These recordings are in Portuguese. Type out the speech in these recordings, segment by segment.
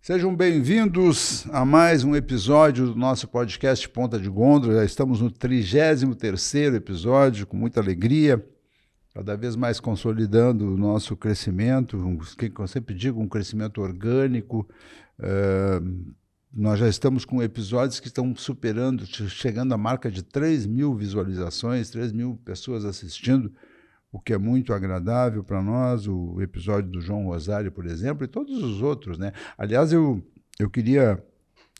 Sejam bem-vindos a mais um episódio do nosso podcast Ponta de Gôndola. Já estamos no 33º episódio, com muita alegria, cada vez mais consolidando o nosso crescimento, que eu sempre digo, um crescimento orgânico. Nós já estamos com episódios que estão superando, chegando à marca de 3.000 visualizações, 3.000 pessoas assistindo, o que é muito agradável para nós, o episódio do João Rosário, por exemplo, e todos os outros, né? Aliás, eu queria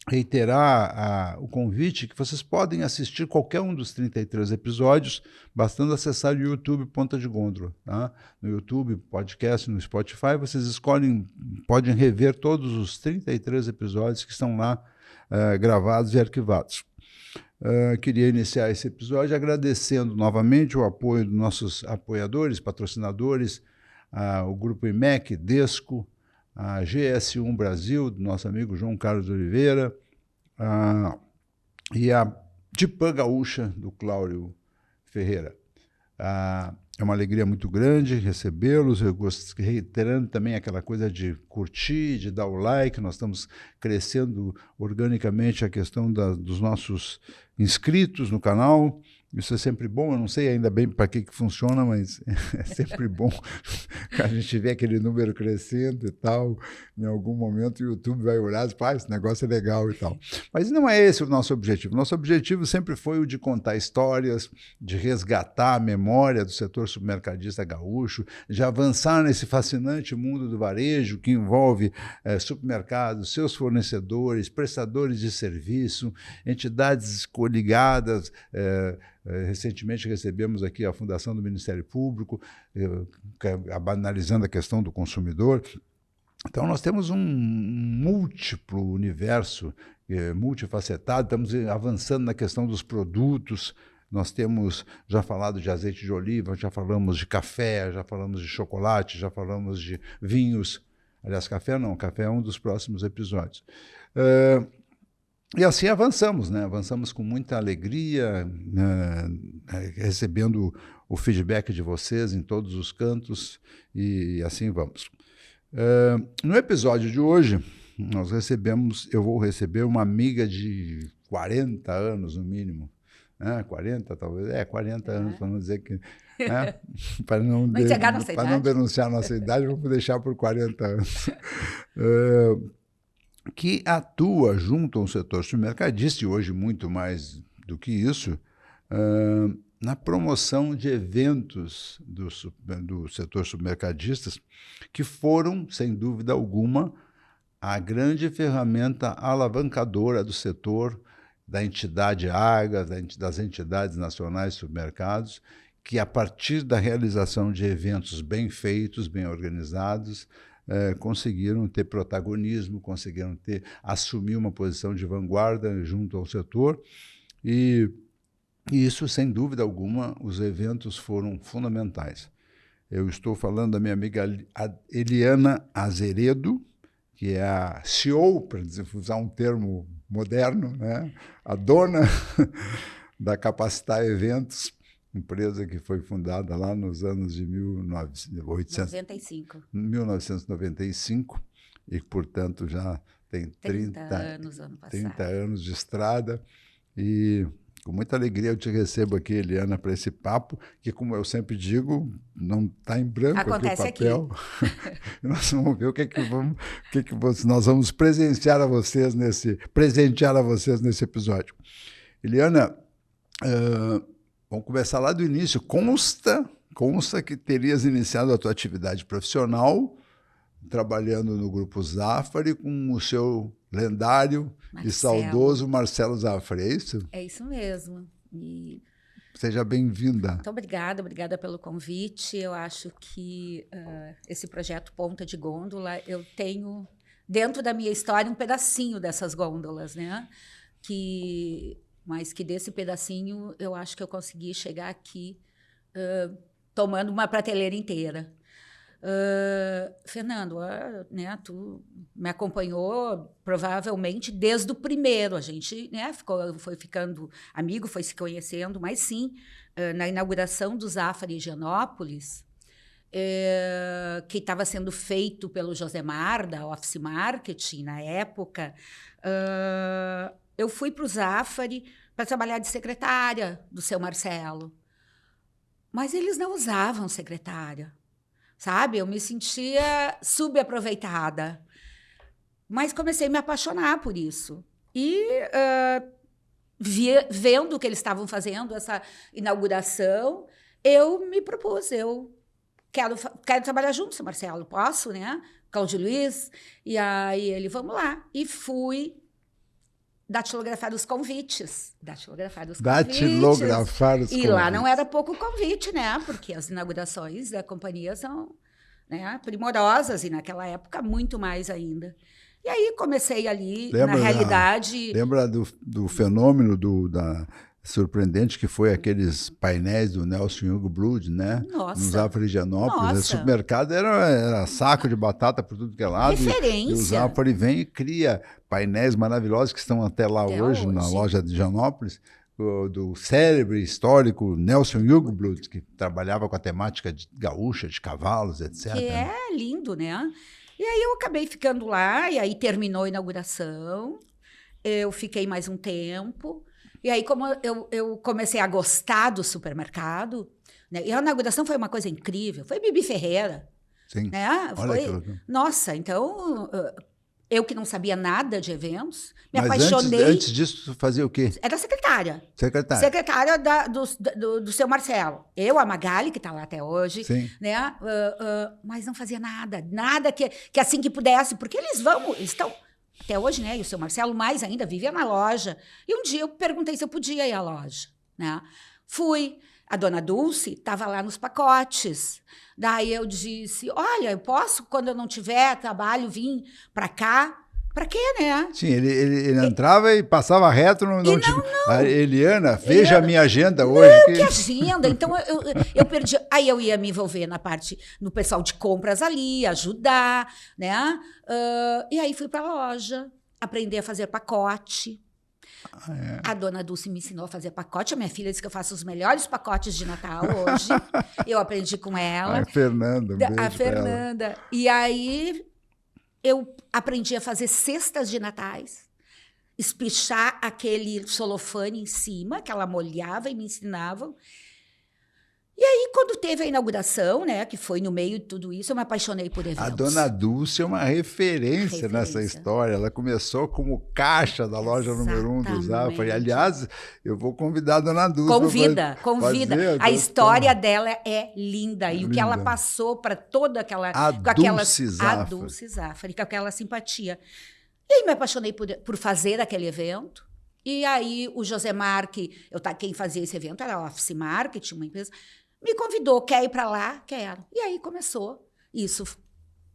reiterar o convite que vocês podem assistir qualquer um dos 33 episódios, bastando acessar o YouTube Ponta de Gôndola, tá? No YouTube, podcast, no Spotify, vocês escolhem, podem rever todos os 33 episódios que estão lá gravados e arquivados. Queria iniciar esse episódio agradecendo novamente o apoio dos nossos apoiadores, patrocinadores, o Grupo IMEC, DESCO, a GS1 Brasil, do nosso amigo João Carlos Oliveira, e a Tipã Gaúcha, do Cláudio Ferreira. É uma alegria muito grande recebê-los, eu reiterando também aquela coisa de curtir, de dar o like. Nós estamos crescendo organicamente a questão dos nossos inscritos no canal. Isso é sempre bom, eu não sei ainda bem para que funciona, mas é sempre bom que a gente vê aquele número crescendo e tal. Em algum momento o YouTube vai olhar e dizer, esse negócio é legal e tal. Mas não é esse o nosso objetivo. Nosso objetivo sempre foi o de contar histórias, de resgatar a memória do setor supermercadista gaúcho, de avançar nesse fascinante mundo do varejo que envolve supermercados, seus fornecedores, prestadores de serviço, entidades coligadas. Recentemente recebemos aqui a Fundação do Ministério Público, analisando a questão do consumidor. Então, nós temos um múltiplo universo, multifacetado, estamos avançando na questão dos produtos. Nós temos já falado de azeite de oliva, já falamos de café, já falamos de chocolate, já falamos de vinhos. Aliás, café não, café é um dos próximos episódios. E assim avançamos, né? Avançamos com muita alegria, recebendo o feedback de vocês em todos os cantos, e assim vamos. No episódio de hoje, eu vou receber uma amiga de 40 anos, no mínimo. 40 talvez, 40 anos, para não dizer que... Né? Para não denunciar a nossa idade, vamos deixar por 40 anos. Que atua junto ao setor supermercadista, e hoje muito mais do que isso, na promoção de eventos do setor supermercadistas, que foram, sem dúvida alguma, a grande ferramenta alavancadora do setor, da entidade AGAS, das entidades nacionais de supermercados, que a partir da realização de eventos bem feitos, bem organizados, conseguiram ter protagonismo, conseguiram assumir uma posição de vanguarda junto ao setor, e isso, sem dúvida alguma, os eventos foram fundamentais. Eu estou falando da minha amiga Eliana Azeredo, que é a CEO, para usar um termo moderno, né? A dona da Capacitar Eventos, empresa que foi fundada lá nos anos de 1995 e, portanto, já tem 30 anos, ano passado. 30 anos de estrada. E com muita alegria eu te recebo aqui, Eliana, para esse papo, que, como eu sempre digo, não está em branco. Acontece aqui o papel. Nós vamos ver nós vamos presentear a vocês nesse episódio. Eliana, vamos começar lá do início. Consta que terias iniciado a tua atividade profissional trabalhando no Grupo Zafari com o seu lendário e saudoso Marcelo Zafari, é isso? É isso mesmo. Seja bem-vinda. Muito obrigada pelo convite. Eu acho que esse projeto Ponta de Gôndola, eu tenho dentro da minha história um pedacinho dessas gôndolas, né? Mas que desse pedacinho eu acho que eu consegui chegar aqui tomando uma prateleira inteira. Fernando, né, tu me acompanhou provavelmente desde o primeiro. A gente, né, foi ficando amigo, foi se conhecendo, mas sim, na inauguração do Zafari Higienópolis, que estava sendo feito pelo Josemar, da Office Marketing, na época, eu fui para o Zafari para trabalhar de secretária do seu Marcelo. Mas eles não usavam secretária, sabe? Eu me sentia subaproveitada. Mas comecei a me apaixonar por isso. E vendo que eles estavam fazendo essa inauguração, eu me propus, eu quero trabalhar junto, seu Marcelo, posso, né? Cláudio Luiz. E aí ele, vamos lá. E fui datilografar os convites. Datilografar os convites. E lá não era pouco convite, né? Porque as inaugurações da companhia são, né, primorosas, e naquela época muito mais ainda. E aí comecei ali, na realidade... Lembra do fenômeno surpreendente que foi aqueles painéis do Nelson Youngblood, né? Nossa. No Zafari Higienópolis. O supermercado era saco de batata por tudo que é lado. Referência. E o Zafari vem e cria painéis maravilhosos que estão até lá hoje, na loja de Higienópolis, do célebre histórico Nelson Youngblood, que trabalhava com a temática de gaúcha, de cavalos, etc. Que é lindo, né? E aí eu acabei ficando lá, e aí terminou a inauguração, eu fiquei mais um tempo, e aí como eu comecei a gostar do supermercado, né? E a inauguração foi uma coisa incrível, foi Bibi Ferreira. Sim, né? Nossa, então... Eu que não sabia nada de eventos, me apaixonei. Antes disso, tu fazia o quê? Era secretária. Secretária. Secretária do seu Marcelo. Eu, a Magali, que está lá até hoje, né? Mas não fazia nada que assim que pudesse, porque eles estão até hoje, né? E o seu Marcelo mais ainda vivia na loja. E um dia eu perguntei se eu podia ir à loja, né? Fui. A dona Dulce estava lá nos pacotes. Daí eu disse, olha, eu posso, quando eu não tiver trabalho, vir para cá? Para quê, né? Sim, ele entrava e passava reto. Não. Eliana, veja a minha agenda hoje. Que agenda? Então eu perdi. Aí eu ia me envolver no pessoal de compras ali, ajudar, né? E aí fui para a loja, aprender a fazer pacote. A dona Dulce me ensinou a fazer pacote. A minha filha disse que eu faço os melhores pacotes de Natal hoje. Eu aprendi com ela. A Fernanda. A Fernanda. E aí eu aprendi a fazer cestas de natais, espichar aquele celofane em cima, que ela molhava e me ensinava. E aí, quando teve a inauguração, né, que foi no meio de tudo isso, eu me apaixonei por eventos. A dona Dulce é uma referência nessa história. Ela começou como caixa da loja número 1 do Zafari. Aliás, eu vou convidar a dona Dulce. Convida. A história dela é linda. E o que ela passou para toda aquela... A Dulce Zafari, com aquela simpatia. E aí me apaixonei por fazer aquele evento. E aí o Josemar, quem fazia esse evento era a Office Marketing, uma empresa... Me convidou, quer ir para lá? Quero. E aí começou isso.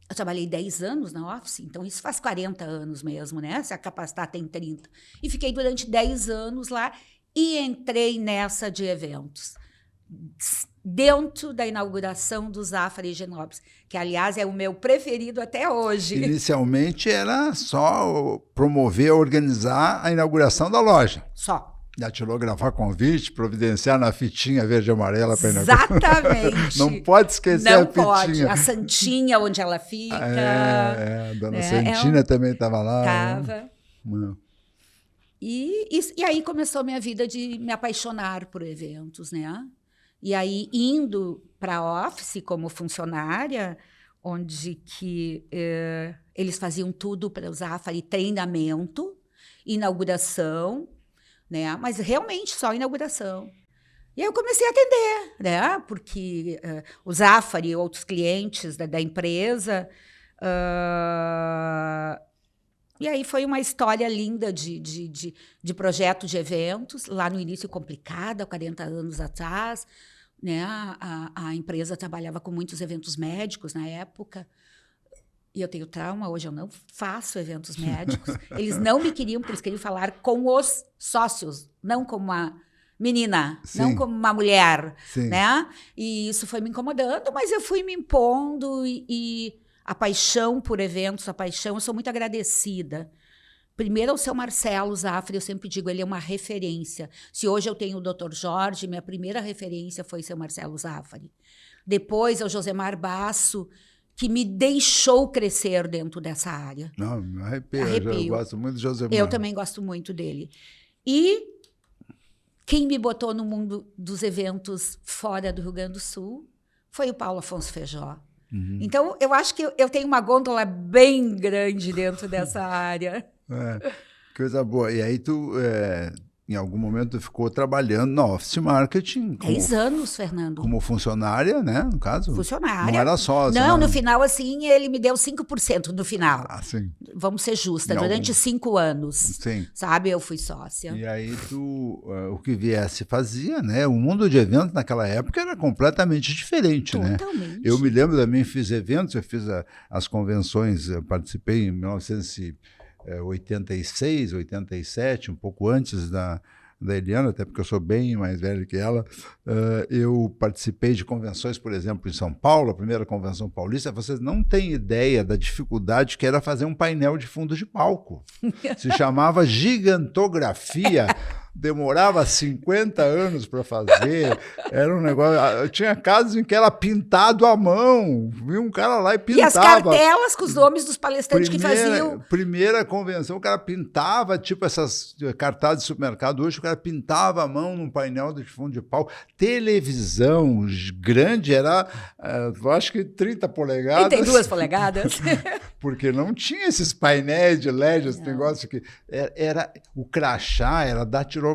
Eu trabalhei 10 anos na Office, então isso faz 40 anos mesmo, né? Se a capacidade tem 30. E fiquei durante 10 anos lá e entrei nessa de eventos. Dentro da inauguração do Zafari Higienópolis, que, aliás, é o meu preferido até hoje. Inicialmente era só promover, organizar a inauguração da loja. Só. Datilografar convite, providenciar na fitinha verde e amarela para inaugurar. Exatamente. Não pode esquecer a fitinha. Não pode. A Santinha, onde ela fica. A dona Santina também estava lá. Estava. E aí começou a minha vida de me apaixonar por eventos, né? E aí, indo para a Office como funcionária, onde que eles faziam tudo para o Zafari, treinamento, inauguração, né? Mas realmente só inauguração. E aí eu comecei a atender, né? Porque o Zafari e outros clientes da empresa... E aí foi uma história linda de projeto de eventos, lá no início complicada, 40 anos atrás, né? A empresa trabalhava com muitos eventos médicos na época, e eu tenho trauma, hoje eu não faço eventos médicos. Eles não me queriam, porque eles queriam falar com os sócios, não como uma menina, Sim. não como uma mulher, Sim. né? E isso foi me incomodando, mas eu fui me impondo e a paixão por eventos, eu sou muito agradecida. Primeiro ao seu Marcelo Zafari, eu sempre digo, ele é uma referência. Se hoje eu tenho o Dr. Jorge, minha primeira referência foi seu Marcelo Zafari. depois ao Josemar Basso, que me deixou crescer dentro dessa área. Não, me arrepio. Arrepio. Eu gosto muito do Josemar. Eu também gosto muito dele. E quem me botou no mundo dos eventos fora do Rio Grande do Sul foi o Paulo Afonso Feijó. Então, eu acho que eu tenho uma gôndola bem grande dentro dessa área. Coisa boa. E aí tu, em algum momento, tu ficou trabalhando na Office Marketing. 10 anos, Fernando. Como funcionária, né, no caso? Funcionária. Não era sócia. Não, né? no final, assim, ele me deu 5% no final. Ah, sim. Vamos ser justas, Em durante algum- 5 anos. Sim. Sabe, eu fui sócia. E aí tu, o que viesse fazia, né? O mundo de eventos naquela época era completamente diferente, né? Totalmente. Eu me lembro também, fiz eventos, eu fiz as convenções, eu participei em 1986, 87, um pouco antes da Eliana, até porque eu sou bem mais velho que ela. Eu participei de convenções, por exemplo, em São Paulo, a primeira convenção paulista. Vocês não têm ideia da dificuldade que era fazer um painel de fundo de palco. Se chamava gigantografia. Demorava 50 anos para fazer, era um negócio... Tinha casos em que era pintado à mão, viu um cara lá e pintava. E as cartelas com os nomes dos palestrantes que faziam... Primeira convenção, o cara pintava, tipo essas cartazes de supermercado, hoje o cara pintava à mão num painel de fundo de palco. Televisão grande era, eu acho que 30 polegadas. 32 polegadas. Porque não tinha esses painéis de LED, esse negócio que... O crachá era datilografado.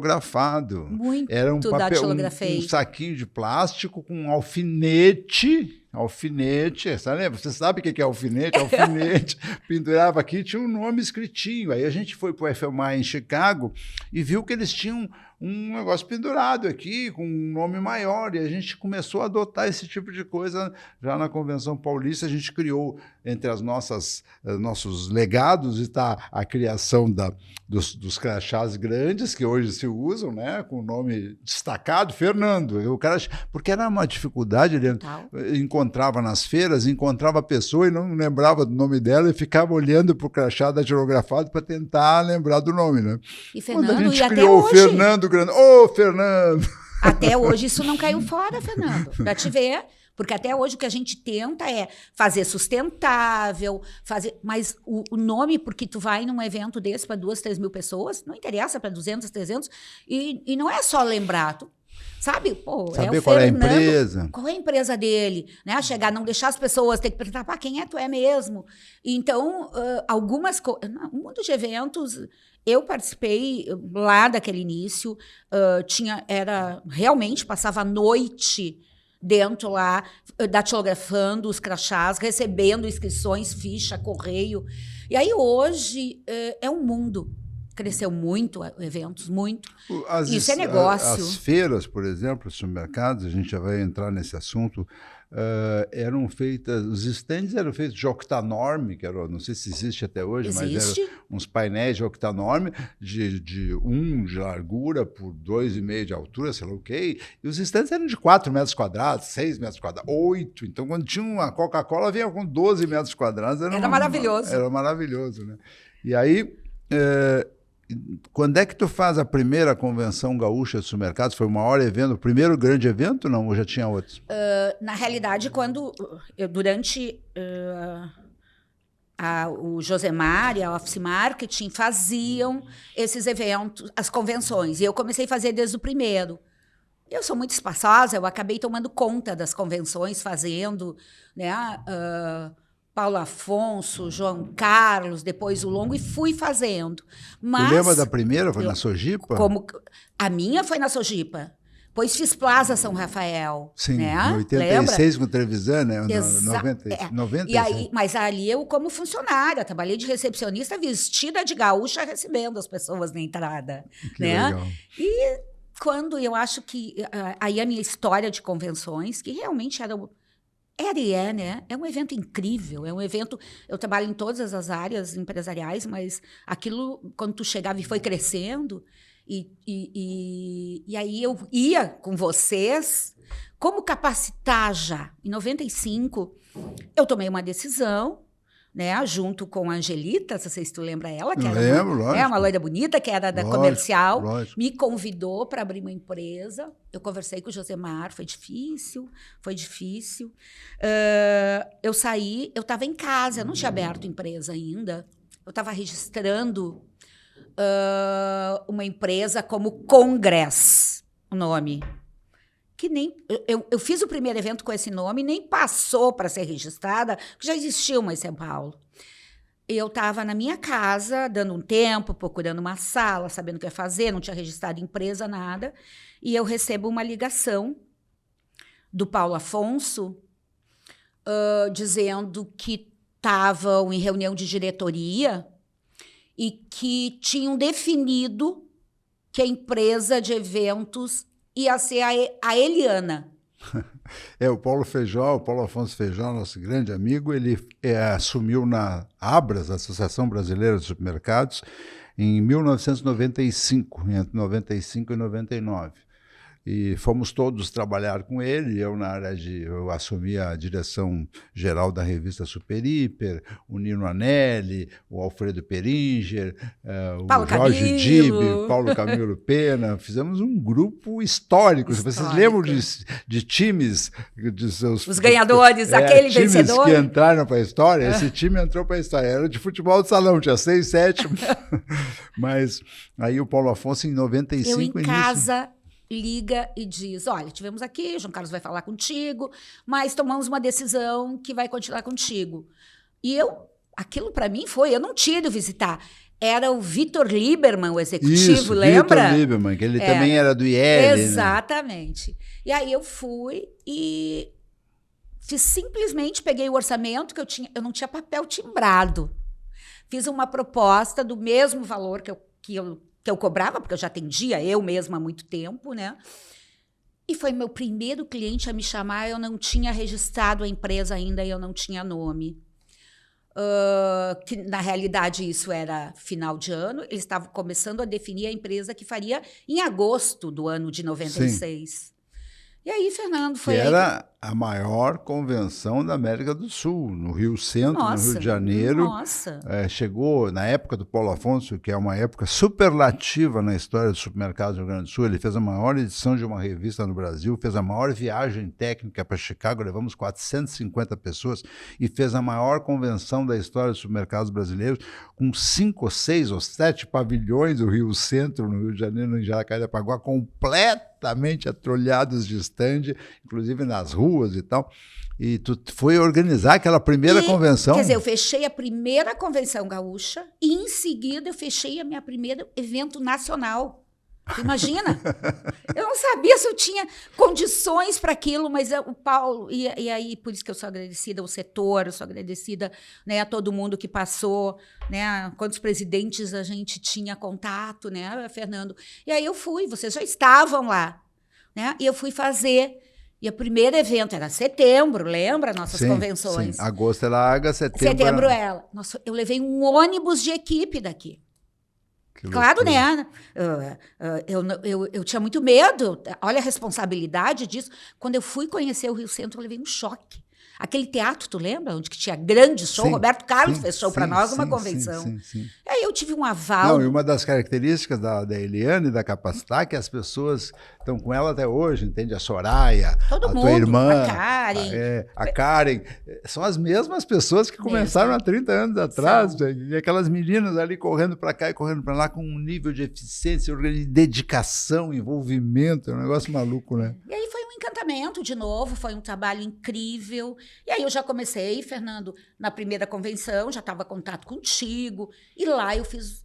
Muito era um papel, datilografei. um saquinho de plástico com um alfinete, você sabe o que é alfinete? Alfinete, pendurava aqui, tinha um nome escritinho. Aí a gente foi para o FMI em Chicago e viu que eles tinham um negócio pendurado aqui, com um nome maior, e a gente começou a adotar esse tipo de coisa já na Convenção Paulista. A gente criou, entre as nossos legados, está a criação dos crachás grandes, que hoje se usam, né, com o nome destacado, Fernando. Porque era uma dificuldade, ele encontrava nas feiras, encontrava a pessoa e não lembrava do nome dela e ficava olhando para o crachá datilografado para tentar lembrar do nome, né? E Fernando, quando a gente e criou até o hoje, Fernando Grande, ô Fernando! Até hoje isso não caiu fora, Fernando, para te ver. Porque até hoje o que a gente tenta é fazer sustentável, mas o nome, porque tu vai num evento desse para 2, 3 mil pessoas, não interessa para 200, 300, e não é só lembrar, sabe? Pô, saber o qual Fernando, é a empresa. Qual é a empresa dele, né? Chegar, não deixar as pessoas ter que perguntar, quem é tu é mesmo? Então, algumas coisas... O mundo de eventos... Eu participei lá daquele início, realmente passava a noite dentro lá, datilografando os crachás, recebendo inscrições, ficha, correio. E aí hoje é um mundo. Cresceu muito, eventos, muito. Isso é negócio. As feiras, por exemplo, os supermercados, a gente já vai entrar nesse assunto, eram feitas, os estandes eram feitos de octanorme, que era, não sei se existe até hoje, mas eram uns painéis de octanorme, de 1 de largura por 2,5 de altura, sei lá o quê, e os estandes eram de 4 metros quadrados, 6 metros quadrados, 8. Então, quando tinha uma Coca-Cola, vinha com 12 metros quadrados. Era maravilhoso. Era maravilhoso, né? E aí... quando é que tu faz a primeira convenção gaúcha de supermercados? Foi o maior evento, o primeiro grande evento, não? Ou já tinha outros? Na realidade, quando durante o Josemar e a Office Marketing faziam esses eventos, as convenções, e eu comecei a fazer desde o primeiro. Eu sou muito espaçosa, eu acabei tomando conta das convenções, fazendo, né? Paulo Afonso, João Carlos, depois o Longo, e fui fazendo. Mas, tu lembra da primeira? Foi na Sojipa? A minha foi na Sojipa. Depois fiz Plaza São Rafael. Sim, né? em 86 com Trevisan, né? 96. E aí, mas ali eu, como funcionária, trabalhei de recepcionista vestida de gaúcha, recebendo as pessoas na entrada. Que né? legal. E quando eu acho que... aí a minha história de convenções, que realmente era e é, né? É um evento incrível, é um evento... Eu trabalho em todas as áreas empresariais, mas aquilo, quando tu chegava e foi crescendo, e aí eu ia com vocês, como capacitar já? Em 95, eu tomei uma decisão, né, junto com a Angelita, não sei se tu lembra ela, que Eu era lembro, lógico. uma loira bonita, que era da Lógico, comercial, lógico. me convidou para abrir uma empresa. Eu conversei com o Josemar, foi difícil, foi difícil. Eu saí, eu estava em casa, eu não tinha aberto empresa ainda, eu estava registrando uma empresa como Congress, o nome. Que nem eu fiz o primeiro evento com esse nome, nem passou para ser registrada, porque já existia uma em São Paulo. Eu estava na minha casa, dando um tempo, procurando uma sala, sabendo o que ia fazer, não tinha registrado empresa, nada, e eu recebo uma ligação do Paulo Afonso dizendo que estavam em reunião de diretoria e que tinham definido que a empresa de eventos ia ser a Eliana. O Paulo Afonso Feijó, nosso grande amigo, ele assumiu na Abras, Associação Brasileira de Supermercados, em 1995, entre 95 e 99. E fomos todos trabalhar com ele. Eu assumi a direção geral da revista Super Hiper, o Nino Anelli, o Alfredo Peringer, o Jorge Dib, Paulo Camilo Pena. Fizemos um grupo histórico. Vocês lembram de times? Os ganhadores, aquele times vencedor? Que entraram para a história. Esse time entrou para a história. Era de futebol de salão, tinha 6, 7. Mas aí o Paulo Afonso, em 95... Eu em casa... liga e diz, olha, tivemos aqui, João Carlos vai falar contigo, mas tomamos uma decisão que vai continuar contigo. E aquilo para mim eu não tinha ido visitar. Era o Vitor Lieberman, o executivo, isso, lembra? Vitor Lieberman, que ele também era do IEL. Exatamente. Né? E aí eu fui e simplesmente peguei o orçamento que eu não tinha papel timbrado. Fiz uma proposta do mesmo valor que eu cobrava, porque eu já atendia eu mesma há muito tempo, né? E foi meu primeiro cliente a me chamar, eu não tinha registrado a empresa ainda e eu não tinha nome. Que, na realidade, isso era final de ano, eles estavam começando a definir a empresa que faria em agosto do ano de 96. Sim. E aí, Fernando, foi era a maior convenção da América do Sul, no Rio Centro, no Rio de Janeiro. Nossa! Chegou na época do Paulo Afonso, que é uma época superlativa na história dos supermercados do Rio Grande do Sul. Ele fez a maior edição de uma revista no Brasil, fez a maior viagem técnica para Chicago, levamos 450 pessoas, e fez a maior convenção da história dos supermercados brasileiros, com 5, 6 ou 7 pavilhões do Rio Centro, no Rio de Janeiro, em Jacarepaguá, completamente atrolhados de stand, inclusive nas ruas e tal. E tu foi organizar aquela primeira convenção? Quer dizer, eu fechei a primeira convenção gaúcha e, em seguida, eu fechei a minha primeira evento nacional. Imagina? Eu não sabia se eu tinha condições para aquilo, mas o Paulo... E aí, por isso que eu sou agradecida ao setor, eu sou agradecida, né, a todo mundo que passou, né, quantos presidentes a gente tinha contato, né, Fernando? E aí eu fui, vocês já estavam lá, né? E eu fui fazer... E o primeiro evento era setembro, lembra? Nossas convenções. Sim. Agosto era AGA, setembro era ela. Nossa, eu levei um ônibus de equipe daqui. Claro, né? Eu tinha muito medo. Olha a responsabilidade disso. Quando eu fui conhecer o Rio Centro, eu levei um choque. Aquele teatro, tu lembra? Onde que tinha grande show. Roberto Carlos fez show para nós, uma convenção. Sim. E aí eu tive um aval. Não, e uma das características da Eliane e da Capacitar é que as pessoas estão com ela até hoje, entende? A Soraya, tua irmã, a Karen. São as mesmas pessoas que começaram há 30 anos atrás. E aquelas meninas ali correndo para cá e correndo para lá com um nível de eficiência, de dedicação, envolvimento. É um negócio maluco, né? E aí foi um encantamento de novo, foi um trabalho incrível. E aí eu já comecei, Fernando, na primeira convenção, já estava em contato contigo, e lá eu fiz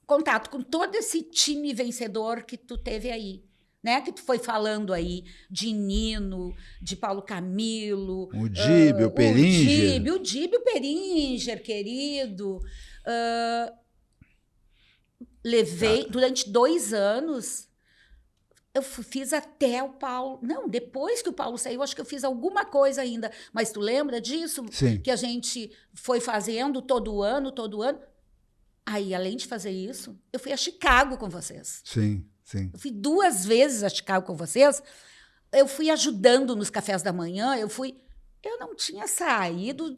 contato com todo esse time vencedor que tu teve aí, né? Que tu foi falando aí de Nino, de Paulo Camilo, o Dib, o Peringer. O Dib, o Peringer, querido. Levei durante 2 anos. Eu fiz até o Paulo... Não, depois que o Paulo saiu, acho que eu fiz alguma coisa ainda. Mas tu lembra disso? Sim. Que a gente foi fazendo todo ano. Aí, além de fazer isso, eu fui a Chicago com vocês. Sim. Eu fui 2 vezes a Chicago com vocês. Eu fui ajudando nos cafés da manhã. Eu não tinha saído...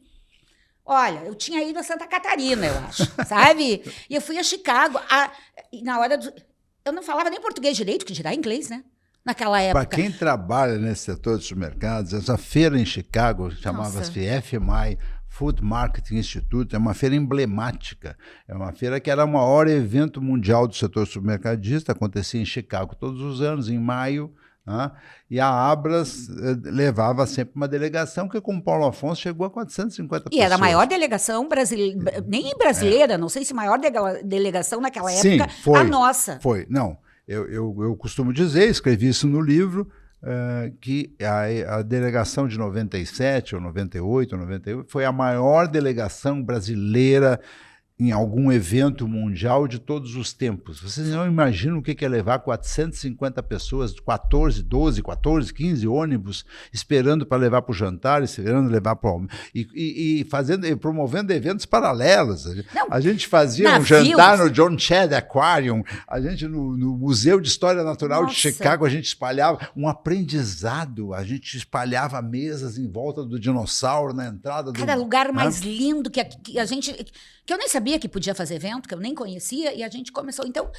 Olha, eu tinha ido a Santa Catarina, eu acho, sabe? E eu fui a Chicago. E na hora eu não falava nem português direito, que dirá inglês, né? Naquela época. Para quem trabalha nesse setor de supermercados, essa feira em Chicago chamava-se FMI, Food Marketing Institute, é uma feira emblemática. É uma feira que era o maior evento mundial do setor supermercadista, acontecia em Chicago todos os anos, em maio. E a Abras levava sempre uma delegação que, com o Paulo Afonso, chegou a 450 pessoas. E era a maior delegação brasileira, nem brasileira, não sei se maior delegação naquela época, foi, a nossa. Foi, não. Eu costumo dizer, escrevi isso no livro, que a delegação de 97, ou 98, ou 98, foi a maior delegação brasileira em algum evento mundial de todos os tempos. Vocês não imaginam o que é levar 450 pessoas, 14, 12, 14, 15 ônibus, esperando para levar para o jantar, esperando levar para o almoço, e promovendo eventos paralelos. A gente fazia um jantar no John Shedd Aquarium, a gente no Museu de História Natural de Chicago, a gente espalhava um aprendizado, a gente espalhava mesas em volta do dinossauro na entrada do... Cada lugar mais lindo que a gente... que eu nem sabia que podia fazer evento, que eu nem conhecia, e a gente começou. Então,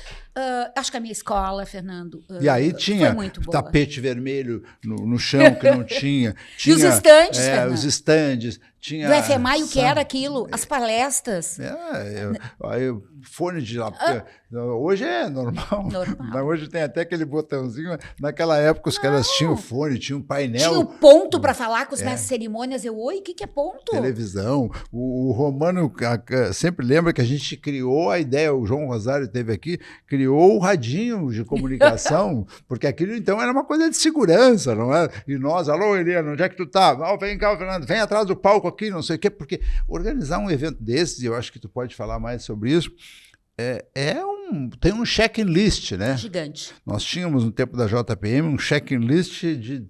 acho que a minha escola, Fernando, e aí tinha tapete vermelho no chão que não tinha. E os estandes, os estandes. Tinha, do FMI, o que era aquilo? As palestras. Fone de lapela. Hoje é normal. Hoje tem até aquele botãozinho. Naquela época os caras tinham fone, tinham painel. Tinha o ponto para falar com os mestres de cerimônias. O que é ponto? Televisão. O Romano sempre lembra que a gente criou a ideia, o João Rosário esteve aqui, criou o radinho de comunicação, porque aquilo então era uma coisa de segurança, não é? E nós, alô, Eliana, onde é que tu tá? Vem cá, Fernando, vem atrás do palco aqui, não sei o quê, porque organizar um evento desses, eu acho que tu pode falar mais sobre isso, tem um checklist, né? Gigante. Nós tínhamos no tempo da JPM um checklist de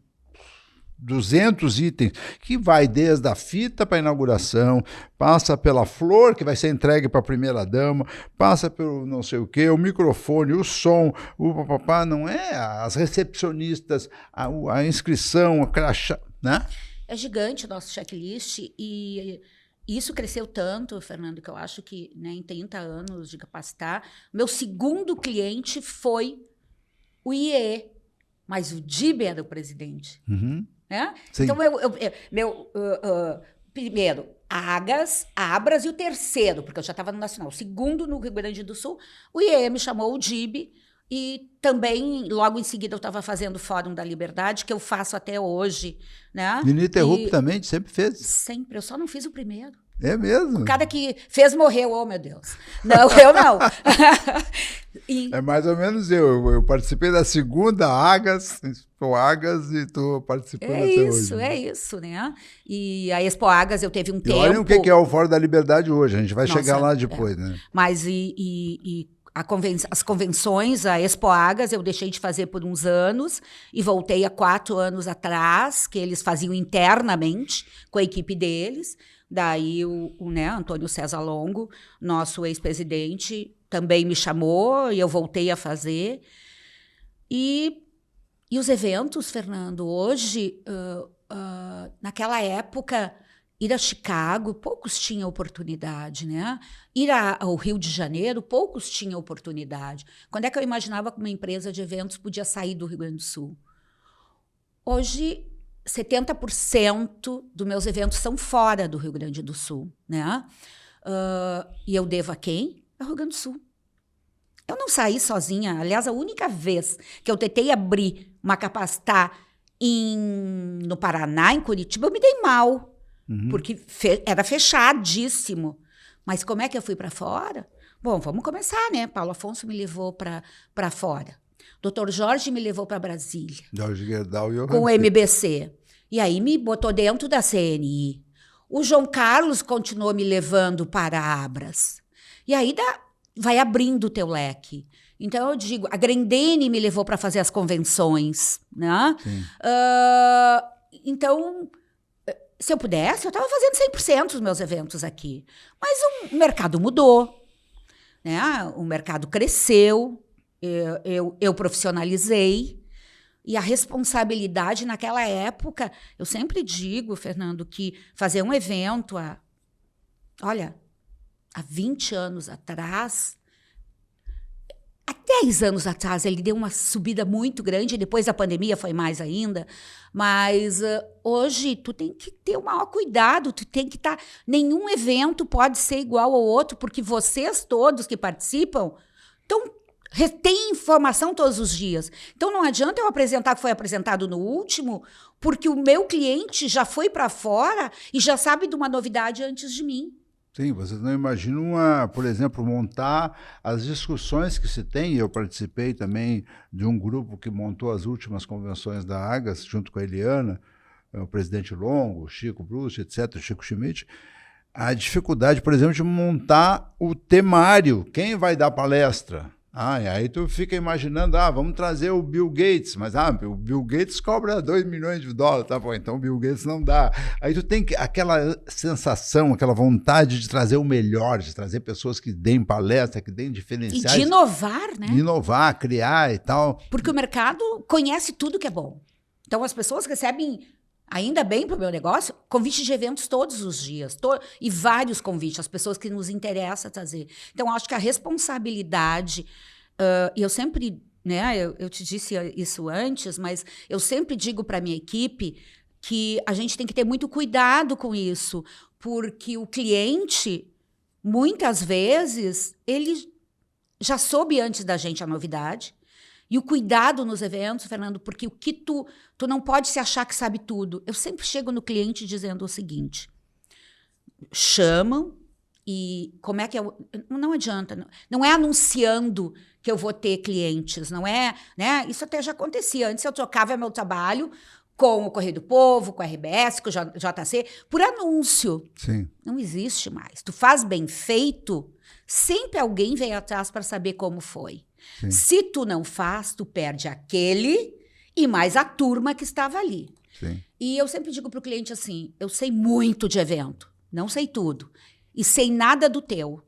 200 itens, que vai desde a fita para a inauguração, passa pela flor que vai ser entregue para a primeira-dama, passa pelo não sei o quê, o microfone, o som, o papapá, não é? As recepcionistas, a inscrição, a crachá, né? É gigante o nosso checklist e isso cresceu tanto, Fernando, que eu acho que, né, em 30 anos de capacitar, meu segundo cliente foi o IE, mas o DIB era o presidente. Uhum. Né? Então, primeiro, Abras e o terceiro, porque eu já estava no Nacional, o segundo no Rio Grande do Sul, o IE me chamou o DIB, e também, logo em seguida, eu estava fazendo o Fórum da Liberdade, que eu faço até hoje. Né? Ininterruptamente também, sempre fez? Sempre, eu só não fiz o primeiro. É mesmo? O cara que fez morreu, oh meu Deus. Não, eu não. É mais ou menos eu participei da segunda Agas, Expo Agas, e estou participando até hoje. É isso, né? E a Expo Agas eu teve um tempo... Olha o que é o Fórum da Liberdade hoje, a gente vai chegar lá depois, né? Mas as convenções, a Expo Agas, eu deixei de fazer por uns anos e voltei há 4 anos atrás, que eles faziam internamente com a equipe deles. Daí né, Antônio César Longo, nosso ex-presidente, também me chamou e eu voltei a fazer. E os eventos, Fernando, hoje, naquela época, ir a Chicago, poucos tinham oportunidade, né? Ir ao Rio de Janeiro, poucos tinham oportunidade. Quando é que eu imaginava que uma empresa de eventos podia sair do Rio Grande do Sul? Hoje, 70% dos meus eventos são fora do Rio Grande do Sul, né? E eu devo a quem? Ao Rio Grande do Sul. Eu não saí sozinha. Aliás, a única vez que eu tentei abrir uma Capacitar no Paraná, em Curitiba, eu me dei mal. Porque era fechadíssimo. Mas como é que eu fui para fora? Bom, vamos começar, né? Paulo Afonso me levou para fora. Dr. Jorge me levou para Brasília. Jorge Gerdau e eu. Com o MBC. E aí me botou dentro da CNI. O João Carlos continuou me levando para Abras. E aí vai abrindo o teu leque. Então, eu digo, a Grendene me levou para fazer as convenções. Né? Então, se eu pudesse, eu estava fazendo 100% dos meus eventos aqui. Mas o mercado mudou. Né? O mercado cresceu. Eu profissionalizei. E a responsabilidade naquela época, eu sempre digo, Fernando, que fazer um evento há Olha, há 20 anos atrás, há 10 anos atrás, ele deu uma subida muito grande, depois da pandemia foi mais ainda, mas hoje tu tem que ter o maior cuidado, tu tem que estar... Nenhum evento pode ser igual ao outro, porque vocês todos que participam têm informação todos os dias. Então não adianta eu apresentar o que foi apresentado no último, porque o meu cliente já foi para fora e já sabe de uma novidade antes de mim. Sim, vocês não imaginam, por exemplo, montar as discussões que se tem. Eu participei também de um grupo que montou as últimas convenções da Agas, junto com a Eliana, o presidente Longo, o Chico Bruce, etc., o Chico Schmidt. A dificuldade, por exemplo, de montar o temário. Quem vai dar palestra? E aí tu fica imaginando, vamos trazer o Bill Gates, mas o Bill Gates cobra $2 milhões, tá bom, então o Bill Gates não dá. Aí tu tem aquela sensação, aquela vontade de trazer o melhor, de trazer pessoas que deem palestra, que deem diferenciais. E de inovar, né? De inovar, criar e tal. Porque o mercado conhece tudo que é bom. Então as pessoas recebem, ainda bem para o meu negócio, convites de eventos todos os dias, e vários convites, as pessoas que nos interessa trazer. Então, acho que a responsabilidade, e eu sempre, né, eu te disse isso antes, mas eu sempre digo para a minha equipe que a gente tem que ter muito cuidado com isso, porque o cliente, muitas vezes, ele já soube antes da gente a novidade. E o cuidado nos eventos, Fernando, porque o que tu não pode se achar que sabe tudo. Eu sempre chego no cliente dizendo o seguinte: chamam e como é que não adianta, não é anunciando que eu vou ter clientes, não é, né? Isso até já acontecia. Antes eu trocava meu trabalho com o Correio do Povo, com a RBS, com o JC, por anúncio. Sim. Não existe mais. Tu faz bem feito, sempre alguém vem atrás para saber como foi. Sim. Se tu não faz, tu perde aquele e mais a turma que estava ali. Sim. E eu sempre digo para o cliente assim, eu sei muito de evento, não sei tudo, e sei nada do teu.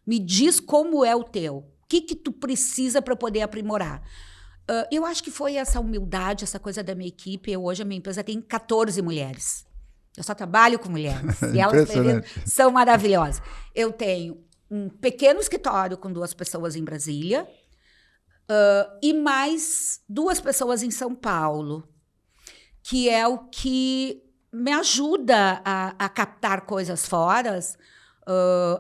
Me diz como é o teu, o que tu precisa para poder aprimorar. Eu acho que foi essa humildade, essa coisa da minha equipe. Hoje a minha empresa tem 14 mulheres. Eu só trabalho com mulheres. E elas são maravilhosas. Eu tenho um pequeno escritório com 2 pessoas em Brasília, e mais 2 pessoas em São Paulo, que é o que me ajuda a captar coisas fora,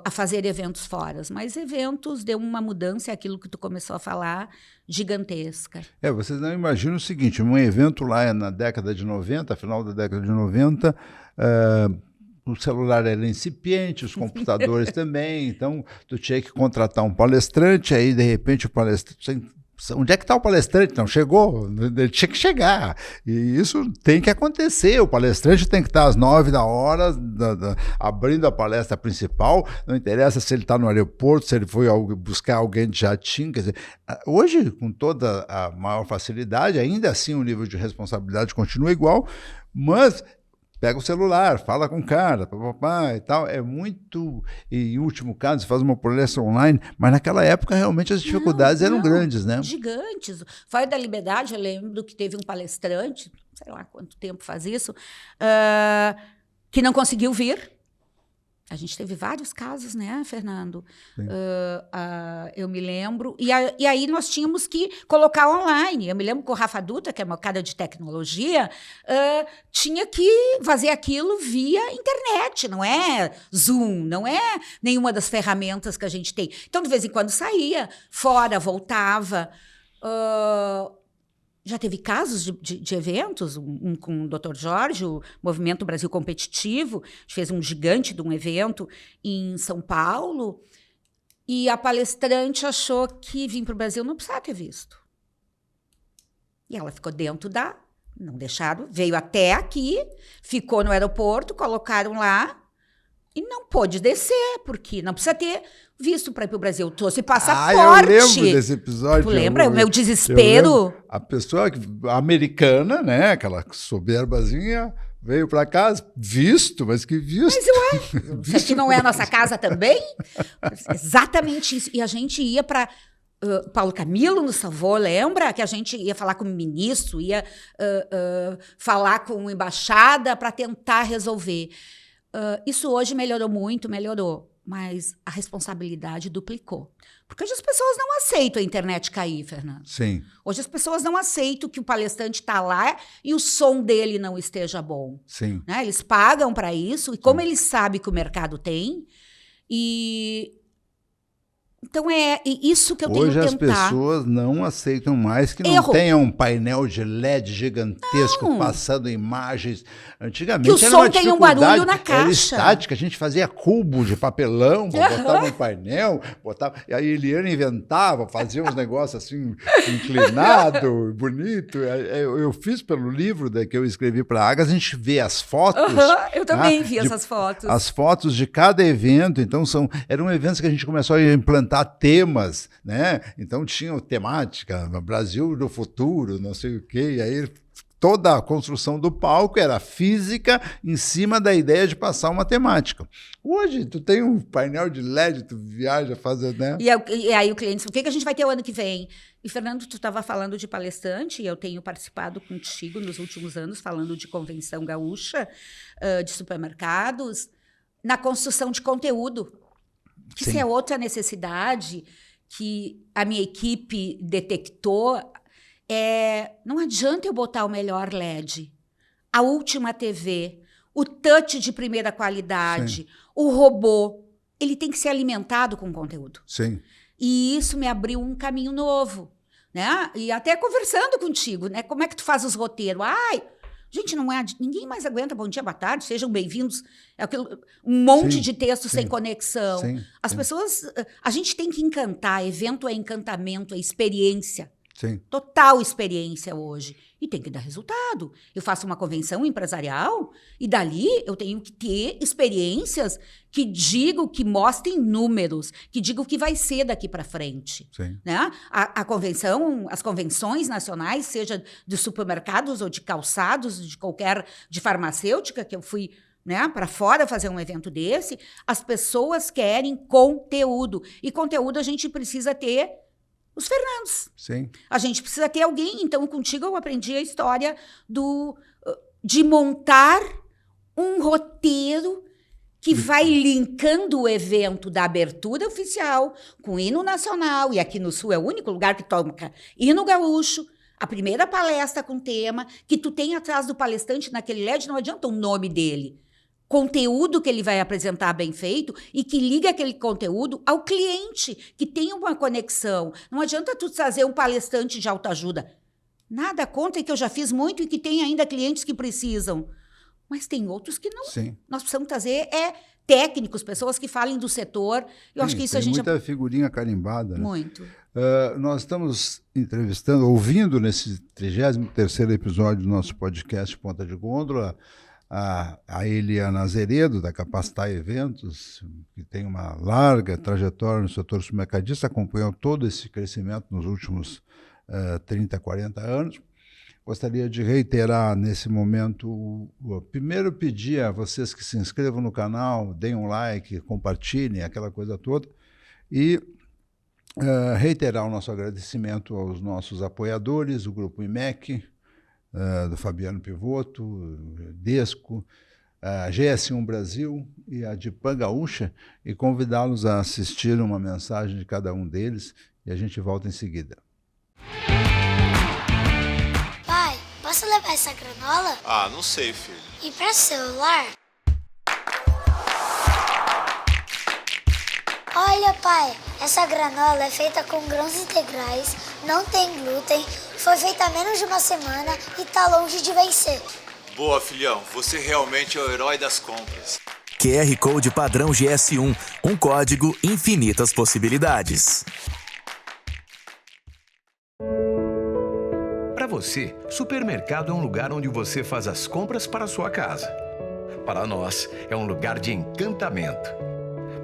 a fazer eventos fora. Mas eventos deu uma mudança, é aquilo que tu começou a falar, gigantesca. Vocês não imaginam o seguinte, um evento lá na década de 90, final da década de 90, o celular era incipiente, os computadores também, então tu tinha que contratar um palestrante, aí de repente o palestrante... Onde é que está o palestrante? Não chegou, ele tinha que chegar. E isso tem que acontecer. O palestrante tem que estar às 9 da hora, abrindo a palestra principal. Não interessa se ele está no aeroporto, se ele foi buscar alguém de jatinho. Quer dizer, hoje, com toda a maior facilidade, ainda assim o nível de responsabilidade continua igual, mas... Pega o celular, fala com o cara, papapá e tal. É muito... E, em último caso, faz uma palestra online, mas naquela época, realmente, as dificuldades eram grandes, né? Gigantes. Fora da Liberdade, eu lembro que teve um palestrante, sei lá quanto tempo faz isso, que não conseguiu vir. A gente teve vários casos, né, Fernando? Eu me lembro. E aí nós tínhamos que colocar online. Eu me lembro que o Rafa Dutra, que é uma cara de tecnologia, tinha que fazer aquilo via internet, não é Zoom, não é nenhuma das ferramentas que a gente tem. Então, de vez em quando saía, fora, voltava. Já teve casos de eventos, um com o Dr. Jorge, o Movimento Brasil Competitivo, a gente fez um gigante de um evento em São Paulo, e a palestrante achou que vir para o Brasil não precisava ter visto. E ela ficou dentro não deixaram, veio até aqui, ficou no aeroporto, colocaram lá, e não pôde descer, porque não precisa ter visto para ir para o Brasil. Trouxe passaporte. Eu lembro desse episódio. Tu lembra? O meu desespero. A pessoa americana, né, aquela soberbazinha, veio para casa, visto, mas que visto. Mas isso aqui não é a nossa casa também? Exatamente isso. E a gente ia para... Paulo Camilo nos salvou, lembra? Que a gente ia falar com o ministro, ia falar com a embaixada para tentar resolver. Isso hoje melhorou muito, mas a responsabilidade duplicou. Porque hoje as pessoas não aceitam a internet cair, Fernando. Sim. Hoje as pessoas não aceitam que o palestrante está lá e o som dele não esteja bom. Sim. Né? Eles pagam para isso, e como eles sabem que o mercado tem, então é isso que eu tenho que tentar. Hoje as pessoas não aceitam mais que não tenha um painel de LED gigantesco passando imagens. Antigamente que o som tenha um barulho na caixa. Era estática, a gente fazia cubo de papelão, botava um painel, e aí Eliane inventava, fazia uns negócios assim, inclinado, bonito. Eu fiz pelo livro que eu escrevi para a Ágata, a gente vê as fotos. Eu também vi essas fotos. As fotos de cada evento, então eram eventos que a gente começou a implantar temas, né? Então tinha temática, Brasil do futuro, não sei o quê, e aí toda a construção do palco era física em cima da ideia de passar uma temática. Hoje, tu tem um painel de LED, tu viaja, faz, né? E aí o cliente, o que a gente vai ter o ano que vem? E, Fernando, tu estava falando de palestrante, e eu tenho participado contigo nos últimos anos, falando de convenção gaúcha, de supermercados, na construção de conteúdo. Que isso é outra necessidade que a minha equipe detectou. Não adianta eu botar o melhor LED, a última TV, o touch de primeira qualidade, o robô. Ele tem que ser alimentado com conteúdo. Sim. E isso me abriu um caminho novo. Né? E até conversando contigo, né? Como é que tu faz os roteiros? Gente, ninguém mais aguenta bom dia, boa tarde, sejam bem-vindos. Um monte de texto sem conexão. As pessoas... A gente tem que encantar. Evento é encantamento, é experiência. Total experiência hoje. E tem que dar resultado. Eu faço uma convenção empresarial e dali eu tenho que ter experiências que digam, que mostrem números, que digam o que vai ser daqui para frente. Né? A convenção, as convenções nacionais, seja de supermercados ou de calçados, de farmacêutica, que eu fui, né, para fora fazer um evento desse, as pessoas querem conteúdo. E conteúdo a gente precisa ter os Fernandos. A gente precisa ter alguém. Então, contigo eu aprendi a história de montar um roteiro que vai linkando o evento da abertura oficial com o hino nacional, e aqui no Sul é o único lugar que toca hino gaúcho, a primeira palestra com tema, que tu tem atrás do palestrante naquele LED, não adianta o nome dele. Conteúdo que ele vai apresentar bem feito e que liga aquele conteúdo ao cliente, que tenha uma conexão. Não adianta tu trazer um palestrante de autoajuda. Nada contra, que eu já fiz muito e que tem ainda clientes que precisam. Mas tem outros que não. Nós precisamos trazer técnicos, pessoas que falem do setor. Eu acho que isso a gente... muita figurinha carimbada. Né? Muito. Nós estamos ouvindo nesse 33º episódio do nosso podcast Ponta de Gôndola, a Eliane Azeredo, da Capacitar Eventos, que tem uma larga trajetória no setor supermercadista, acompanhou todo esse crescimento nos últimos 30, 40 anos. Gostaria de reiterar nesse momento, primeiro pedir a vocês que se inscrevam no canal, deem um like, compartilhem, aquela coisa toda, e reiterar o nosso agradecimento aos nossos apoiadores, o Grupo IMEC, do Fabiano Pivoto, Desco, a GS1 Brasil e a Dipan Gaúcha, e convidá-los a assistir uma mensagem de cada um deles, e a gente volta em seguida. Pai, posso levar essa granola? Não sei, filho. E para celular? Olha, pai, essa granola é feita com grãos integrais, não tem glúten, foi feita há menos de uma semana e tá longe de vencer. Boa, filhão. Você realmente é o herói das compras. QR Code padrão GS1. Um código, infinitas possibilidades. Para você, supermercado é um lugar onde você faz as compras para a sua casa. Para nós, é um lugar de encantamento.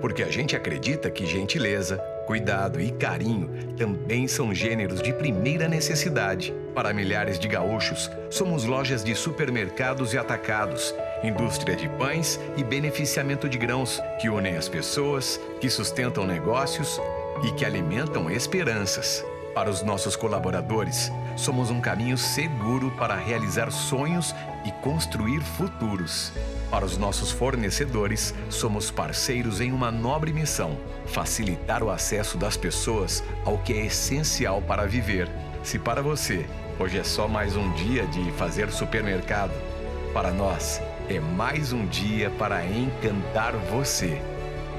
Porque a gente acredita que gentileza, cuidado e carinho também são gêneros de primeira necessidade. Para milhares de gaúchos, somos lojas de supermercados e atacados, indústria de pães e beneficiamento de grãos, que unem as pessoas, que sustentam negócios e que alimentam esperanças. Para os nossos colaboradores, somos um caminho seguro para realizar sonhos e construir futuros. Para os nossos fornecedores, somos parceiros em uma nobre missão: facilitar o acesso das pessoas ao que é essencial para viver. Se para você, hoje é só mais um dia de fazer supermercado, para nós é mais um dia para encantar você.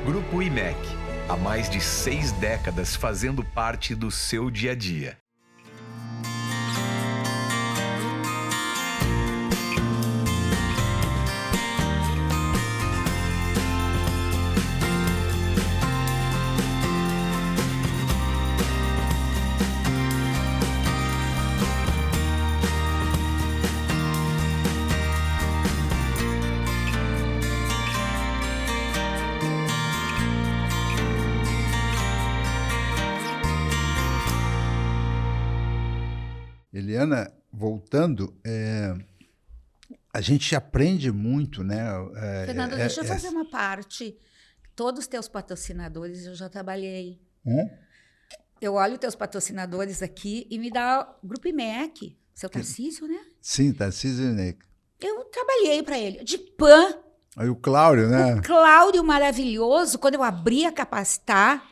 Grupo IMEC, há mais de 6 décadas fazendo parte do seu dia a dia. Eliana, voltando, a gente aprende muito, né? Fernando, deixa eu fazer uma parte. Todos os teus patrocinadores eu já trabalhei. Eu olho teus patrocinadores aqui e me dá o Grupo IMEC, seu Tarcísio, né? Sim, Tarcísio IMEC. Eu trabalhei para ele, de PAN. Aí o Cláudio, né? O Cláudio maravilhoso, quando eu abri a Capacitar,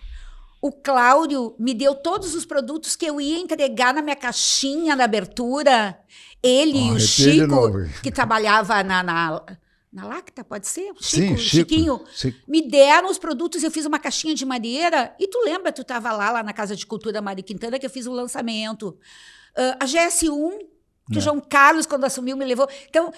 o Cláudio me deu todos os produtos que eu ia entregar na minha caixinha na abertura. Ele e o Chico, que trabalhava na Lacta, pode ser? Sim, Chiquinho. Me deram os produtos, eu fiz uma caixinha de madeira. E tu lembra, tu estava lá na Casa de Cultura Mário Quintana, que eu fiz o lançamento. A GS1, que o João Carlos, quando assumiu, me levou. Então,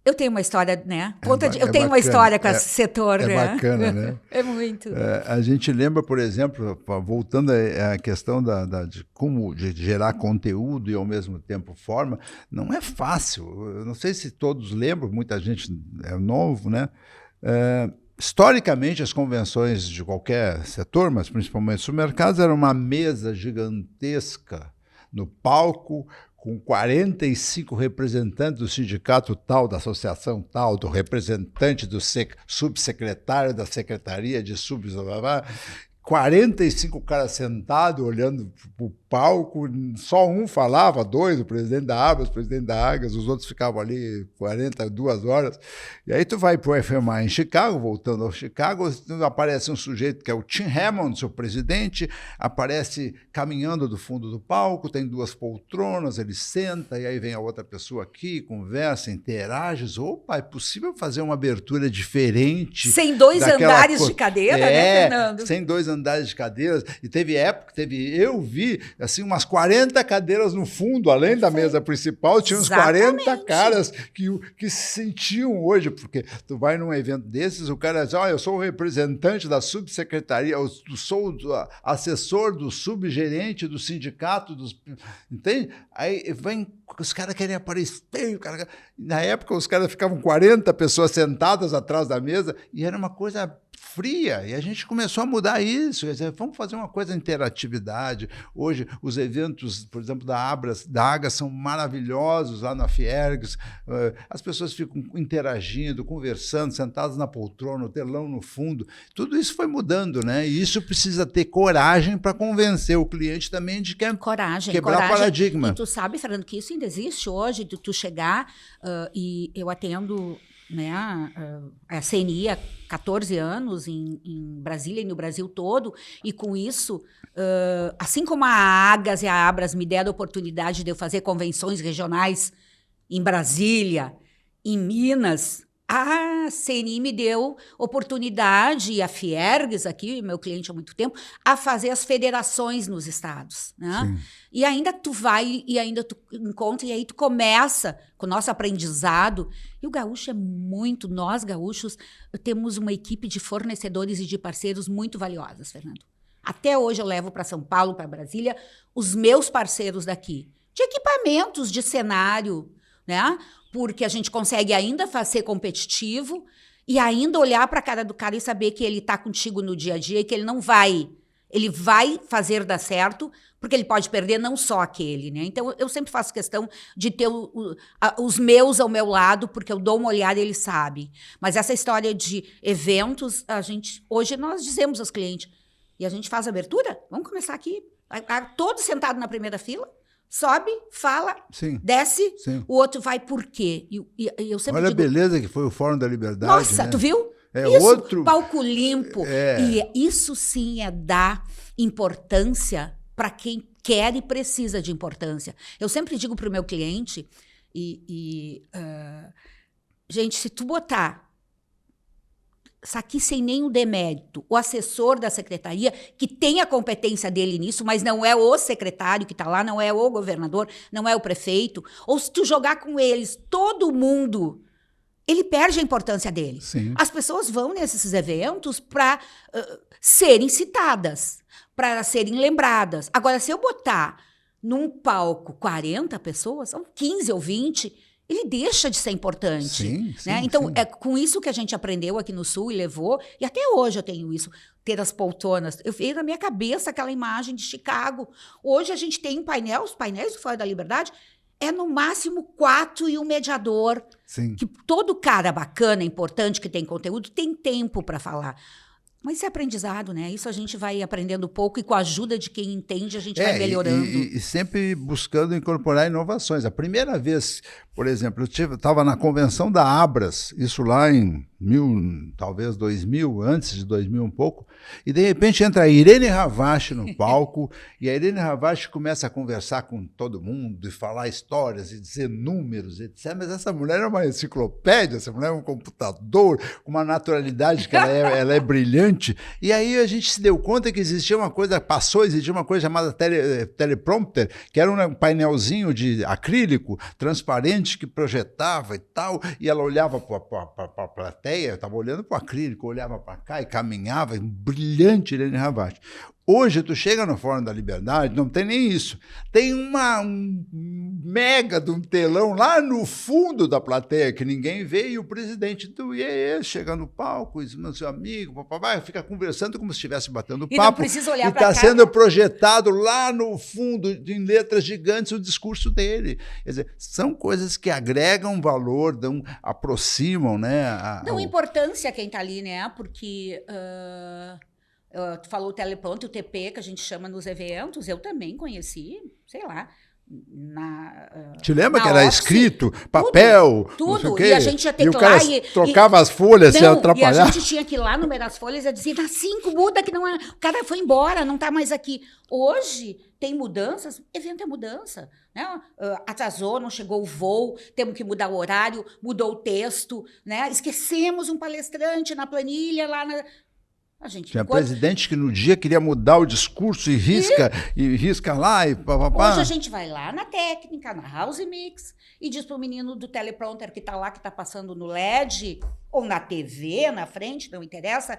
eu tenho uma história, né? Eu tenho uma história com esse setor, né? É bacana, né? É muito. A gente lembra, por exemplo, voltando à questão de como gerar conteúdo e, ao mesmo tempo, forma, não é fácil. Eu não sei se todos lembram, muita gente é novo, né? Historicamente, as convenções de qualquer setor, mas principalmente supermercados, era uma mesa gigantesca no palco, com 45 representantes do sindicato tal, da associação tal, do representante do subsecretário da secretaria de 45 caras sentados olhando para o palco, só um falava, 2, o presidente da Abras, o presidente da Agas, os outros ficavam ali 42 horas. E aí tu vai para o FMA em Chicago, voltando ao Chicago, aparece um sujeito que é o Tim Hammond, o presidente, aparece caminhando do fundo do palco, tem 2 poltronas, ele senta, e aí vem a outra pessoa aqui, conversa, interage. Opa, é possível fazer uma abertura diferente? Sem 2 andares de cadeira, né, Fernando? Sem 2 andares de cadeiras. E teve época, eu vi assim umas 40 cadeiras no fundo, além da mesa principal, tinha uns 40 caras que se sentiam hoje, porque tu vai num evento desses, o cara diz, eu sou o representante da subsecretaria, eu sou assessor do subgerente do sindicato, entende? Aí vem, os caras querem aparecer, na época os caras ficavam 40 pessoas sentadas atrás da mesa, e era uma coisa fria, e a gente começou a mudar isso, quer dizer, vamos fazer uma coisa de interatividade. Hoje, os eventos, por exemplo, da Agas são maravilhosos lá na Fiergs, as pessoas ficam interagindo, conversando, sentadas na poltrona, o telão no fundo, tudo isso foi mudando, né? E isso precisa ter coragem para convencer o cliente também de quebrar paradigma. E tu sabe, Fernando, que isso ainda existe hoje, de tu chegar, e eu atendo, né, a CNI há 14 anos em Brasília e no Brasil todo, e com isso, assim como a Agas e a Abras me deram a oportunidade de eu fazer convenções regionais em Brasília, em Minas, a CNI me deu oportunidade, e a Fiergs aqui, meu cliente há muito tempo, a fazer as federações nos estados, né? E ainda tu vai, e ainda tu encontra, e aí tu começa com o nosso aprendizado. E o gaúcho é muito, nós gaúchos temos uma equipe de fornecedores e de parceiros muito valiosas, Fernando. Até hoje eu levo para São Paulo, para Brasília, os meus parceiros daqui, de equipamentos, de cenário, né? Porque a gente consegue ainda ser competitivo e ainda olhar para a cara do cara e saber que ele está contigo no dia a dia e que ele não vai, ele vai fazer dar certo, porque ele pode perder não só aquele, né? Então, eu sempre faço questão de ter os meus ao meu lado, porque eu dou uma olhada e ele sabe. Mas essa história de eventos, hoje nós dizemos aos clientes, e a gente faz abertura, vamos começar aqui, todos sentados na primeira fila, sobe, fala, Sim. desce, Sim. o outro vai por quê? E eu sempre Olha a digo, beleza que foi o Fórum da Liberdade. nossa, né? tu viu? É Isso, outro... palco limpo. É. E isso sim é dar importância para quem quer e precisa de importância. Eu sempre digo para o meu cliente, gente, se tu botar isso aqui sem nenhum demérito, o assessor da secretaria, que tem a competência dele nisso, mas não é o secretário que está lá, não é o governador, não é o prefeito, ou se tu jogar com eles todo mundo, ele perde a importância dele. Sim. As pessoas vão nesses eventos para serem citadas, para serem lembradas. Agora, se eu botar num palco 40 pessoas, são 15 ou 20, ele deixa de ser importante. Sim, sim, né? Então, sim. é com isso que a gente aprendeu aqui no Sul e levou, e até hoje eu tenho isso, ter as poltronas. Eu vejo na minha cabeça aquela imagem de Chicago. Hoje a gente tem os painéis do Fórum da Liberdade, é no máximo 4 e um mediador. Sim. Que todo cara bacana, importante, que tem conteúdo, tem tempo para falar. Mas isso é aprendizado, né? Isso a gente vai aprendendo pouco e com a ajuda de quem entende, a gente vai melhorando. E sempre buscando incorporar inovações. A primeira vez, por exemplo, eu estava na convenção da Abras, isso lá em talvez 2000, antes de 2000 um pouco, e de repente entra a Irene Ravache no palco, e a Irene Ravache começa a conversar com todo mundo, e falar histórias, e dizer números, etc. Mas essa mulher é uma enciclopédia, essa mulher é um computador, com uma naturalidade que ela é brilhante. E aí a gente se deu conta que existia uma coisa, existia uma coisa chamada teleprompter, que era um painelzinho de acrílico, transparente, que projetava e tal, e ela olhava para a plateia, estava olhando para o acrílico, olhava para cá e caminhava, brilhante Irene Ravache. Hoje, tu chega no Fórum da Liberdade, não tem nem isso. Tem um mega de um telão lá no fundo da plateia que ninguém vê, e o presidente do IEE chega no palco, diz, meu seu amigo, papai, fica conversando como se estivesse batendo papo. E não precisa olhar para cá. E está cá. sendo projetado lá no fundo, em letras gigantes, o discurso dele. Quer dizer, são coisas que agregam valor, aproximam, né? Dão importância a quem está ali, né? Porque... tu falou o teleprompter, o TP, que a gente chama nos eventos, eu também conheci, sei lá, Te lembra na que era office, escrito, papel, tudo, não sei o quê? E a gente ia ter e que o ir lá cara trocava as folhas, se atrapalhar. E a gente tinha que ir lá no meio das folhas e dizer, dá 5, muda, que não é... O cara foi embora, não está mais aqui. Hoje, tem mudanças, evento é mudança, né? Atrasou, não chegou o voo, temos que mudar o horário, mudou o texto, né? Esquecemos um palestrante na planilha lá na... Tinha presidente que no dia queria mudar o discurso e risca lá e papapá. Hoje a gente vai lá na técnica, na House Mix, e diz pro menino do teleprompter que tá lá, que tá passando no LED, ou na TV, na frente, não interessa,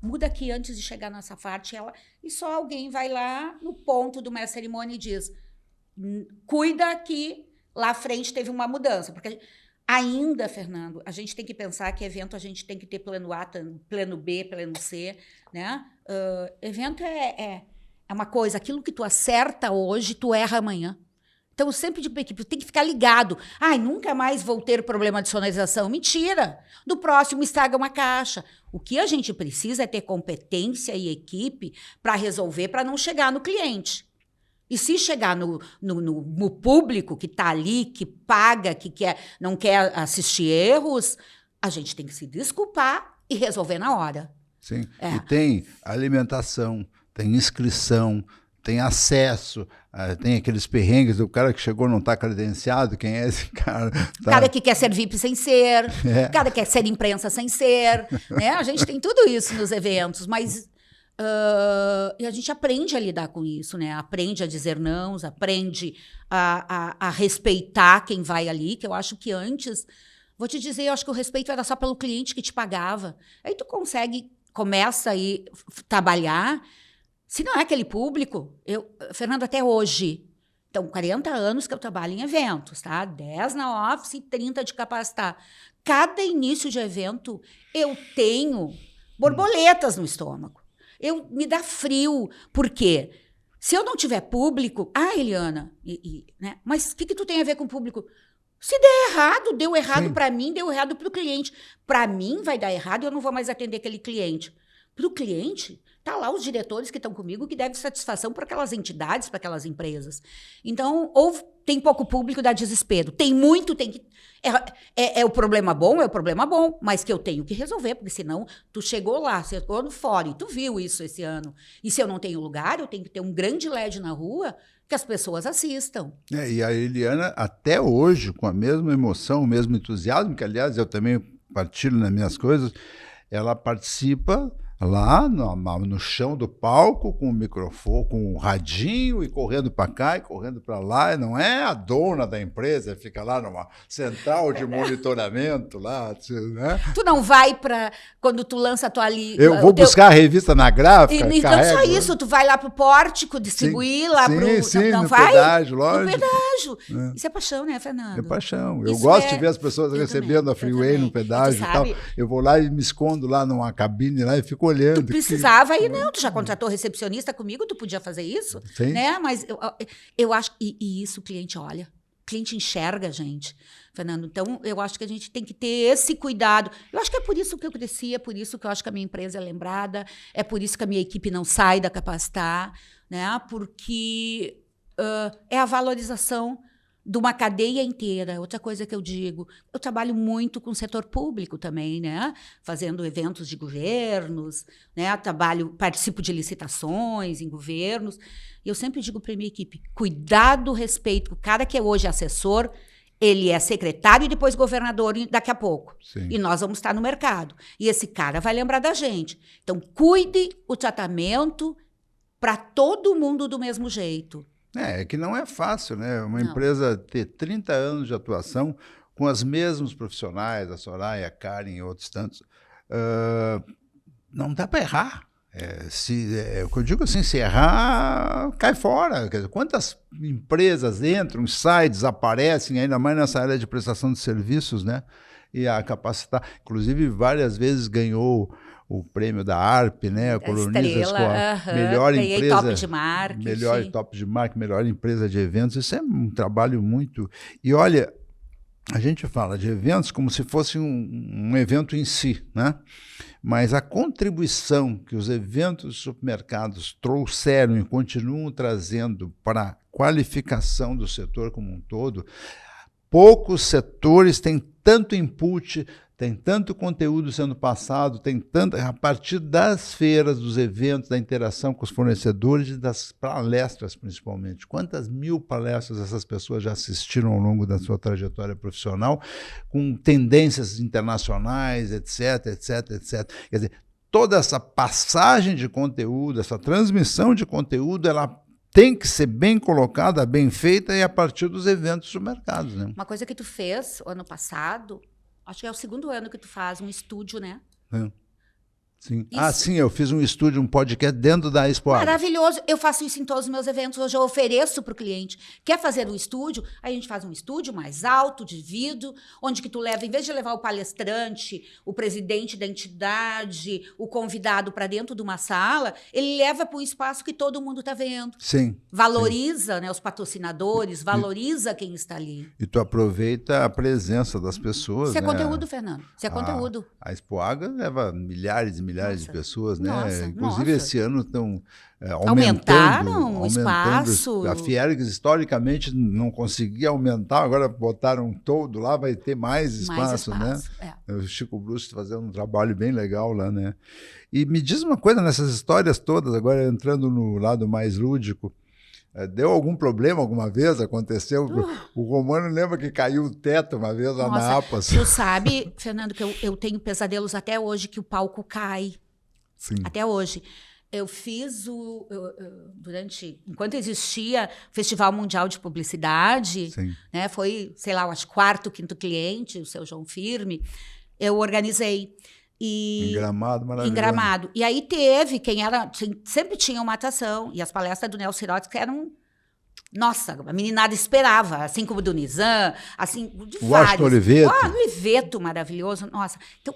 muda aqui antes de chegar nessa parte, e só alguém vai lá no ponto do mestre cerimônia e diz, cuida que lá à frente teve uma mudança, porque... Ainda, Fernando, a gente tem que pensar que evento a gente tem que ter plano A, plano B, plano C, né? Evento é uma coisa, aquilo que tu acerta hoje, tu erra amanhã. Então, eu sempre digo para a equipe, tem que ficar ligado. Nunca mais vou ter problema de sonorização. Mentira! Do próximo estraga uma caixa. O que a gente precisa é ter competência e equipe para resolver, para não chegar no cliente. E se chegar no público que está ali, que paga, que não quer assistir erros, a gente tem que se desculpar e resolver na hora. Sim, e tem alimentação, tem inscrição, tem acesso, tem aqueles perrengues do cara que chegou e não está credenciado, quem é esse cara? Tá. Cara que quer ser VIP sem ser, cara que quer ser imprensa sem ser, né? A gente tem tudo isso nos eventos, mas... e a gente aprende a lidar com isso, né? Aprende a dizer não, aprende a respeitar quem vai ali, que eu acho que antes, vou te dizer, eu acho que o respeito era só pelo cliente que te pagava. Aí tu começa a ir trabalhar, se não é aquele público, Fernando, até hoje, então 40 anos que eu trabalho em eventos, tá? 10 na office e 30 de capacitar. Cada início de evento, eu tenho borboletas no estômago. Me dá frio, porque se eu não tiver público... Eliana, né? Mas o que tu tem a ver com o público? Se der errado, deu errado para mim, deu errado para o cliente. Para mim vai dar errado e eu não vou mais atender aquele cliente. Para o cliente, tá lá os diretores que estão comigo que devem satisfação para aquelas entidades, para aquelas empresas. Então, ou tem pouco público, dá desespero. Tem muito, tem que... É o problema bom, mas que eu tenho que resolver, porque senão tu chegou lá, você chegou no fórum, tu viu isso esse ano. E se eu não tenho lugar, eu tenho que ter um grande LED na rua que as pessoas assistam. E a Eliana, até hoje, com a mesma emoção, o mesmo entusiasmo, que, aliás, eu também partilho nas minhas coisas, ela participa lá no chão do palco, com o microfone, com o radinho, e correndo para cá e correndo para lá. Não é a dona da empresa, fica lá numa central de monitoramento lá, né? Tu não vai para quando tu lança a tua Eu vou buscar a revista na gráfica, e não só isso, tu vai lá pro pórtico distribuir lá pro... Sim, não no vai? pedágio, lógico. No pedágio. Isso é paixão, né, Fernando? É paixão. Eu Isso gosto de ver as pessoas recebendo também, a freeway no pedágio e tal. Eu vou lá e me escondo lá numa cabine lá e fico olhando. Tu precisava ir, não, tu já contratou recepcionista comigo, tu podia fazer isso, Sim. né? Mas eu acho, e isso o cliente olha, o cliente enxerga a gente, Fernando. Então, eu acho que a gente tem que ter esse cuidado. Eu acho que é por isso que eu cresci, é por isso que eu acho que a minha empresa é lembrada, é por isso que a minha equipe não sai da Capacitar, né? Porque é a valorização de uma cadeia inteira. Outra coisa que eu digo, eu trabalho muito com o setor público também, né? Fazendo eventos de governos, né? Participo de licitações em governos. E eu sempre digo para a minha equipe, cuidado, respeito. O cara que é hoje assessor, ele é secretário e depois governador daqui a pouco. Sim. E nós vamos estar no mercado. E esse cara vai lembrar da gente. Então, cuide o tratamento para todo mundo do mesmo jeito. É que não é fácil, né? Uma Não. empresa ter 30 anos de atuação com os mesmos profissionais, a Soraya, a Karen e outros tantos, não dá para errar. O que eu digo assim, se errar, cai fora. Quer dizer, quantas empresas entram, saem, desaparecem, ainda mais nessa área de prestação de serviços, né? E a Capacitar, inclusive, várias vezes ganhou o prêmio da ARP, né? A Colunistas com a melhor empresa, top de marketing. melhor top de marketing, melhor empresa de eventos. Isso é um trabalho muito... E olha, a gente fala de eventos como se fosse um evento em si, né? Mas a contribuição que os eventos de supermercados trouxeram e continuam trazendo para a qualificação do setor como um todo, poucos setores têm tanto input, tem tanto conteúdo sendo passado, tem tanto a partir das feiras, dos eventos, da interação com os fornecedores e das palestras, principalmente. Quantas mil palestras essas pessoas já assistiram ao longo da sua trajetória profissional, com tendências internacionais, etc, etc, etc. Quer dizer, toda essa passagem de conteúdo, essa transmissão de conteúdo, ela tem que ser bem colocada, bem feita, e a partir dos eventos do mercado, né? Uma coisa que tu fez ano passado, acho que é o segundo ano que tu faz um estúdio, né? Sim. Isso. Sim, eu fiz um estúdio, um podcast dentro da Expo Agro. Maravilhoso. Eu faço isso em todos os meus eventos. Hoje eu ofereço para o cliente. Quer fazer um estúdio? Aí a gente faz um estúdio mais alto, de vidro, onde que tu leva, em vez de levar o palestrante, o presidente da entidade, o convidado para dentro de uma sala, ele leva para um espaço que todo mundo está vendo. Sim. Valoriza, né, os patrocinadores, valoriza quem está ali. E tu aproveita a presença das pessoas. Isso é né? conteúdo, Fernando. Isso é conteúdo. A Expo Agro leva milhares e milhares de pessoas, né? Nossa, Inclusive, nossa. esse ano estão Aumentaram o espaço. A Fiergs, historicamente, não conseguia aumentar, agora botaram um todo lá, vai ter mais espaço, né? O Chico Bruce fazendo um trabalho bem legal lá, né? E me diz uma coisa, nessas histórias todas, agora entrando no lado mais lúdico, deu algum problema alguma vez? Aconteceu? O Romano lembra que caiu o teto uma vez lá na APAS. Tu sabe, Fernando, que eu tenho pesadelos até hoje que o palco cai. Sim. Até hoje. Eu fiz enquanto existia o Festival Mundial de Publicidade, né, foi, sei lá, acho quarto, quinto cliente, o seu João Firme, eu organizei. Em Gramado, maravilhoso. Em Gramado. E aí teve, sempre tinha uma atração, e as palestras do Nelson Sirotsky que eram... Nossa, a meninada esperava, assim como do Nizam, assim, de o vários. Washington Oliveto. Oliveto, maravilhoso. Nossa, então,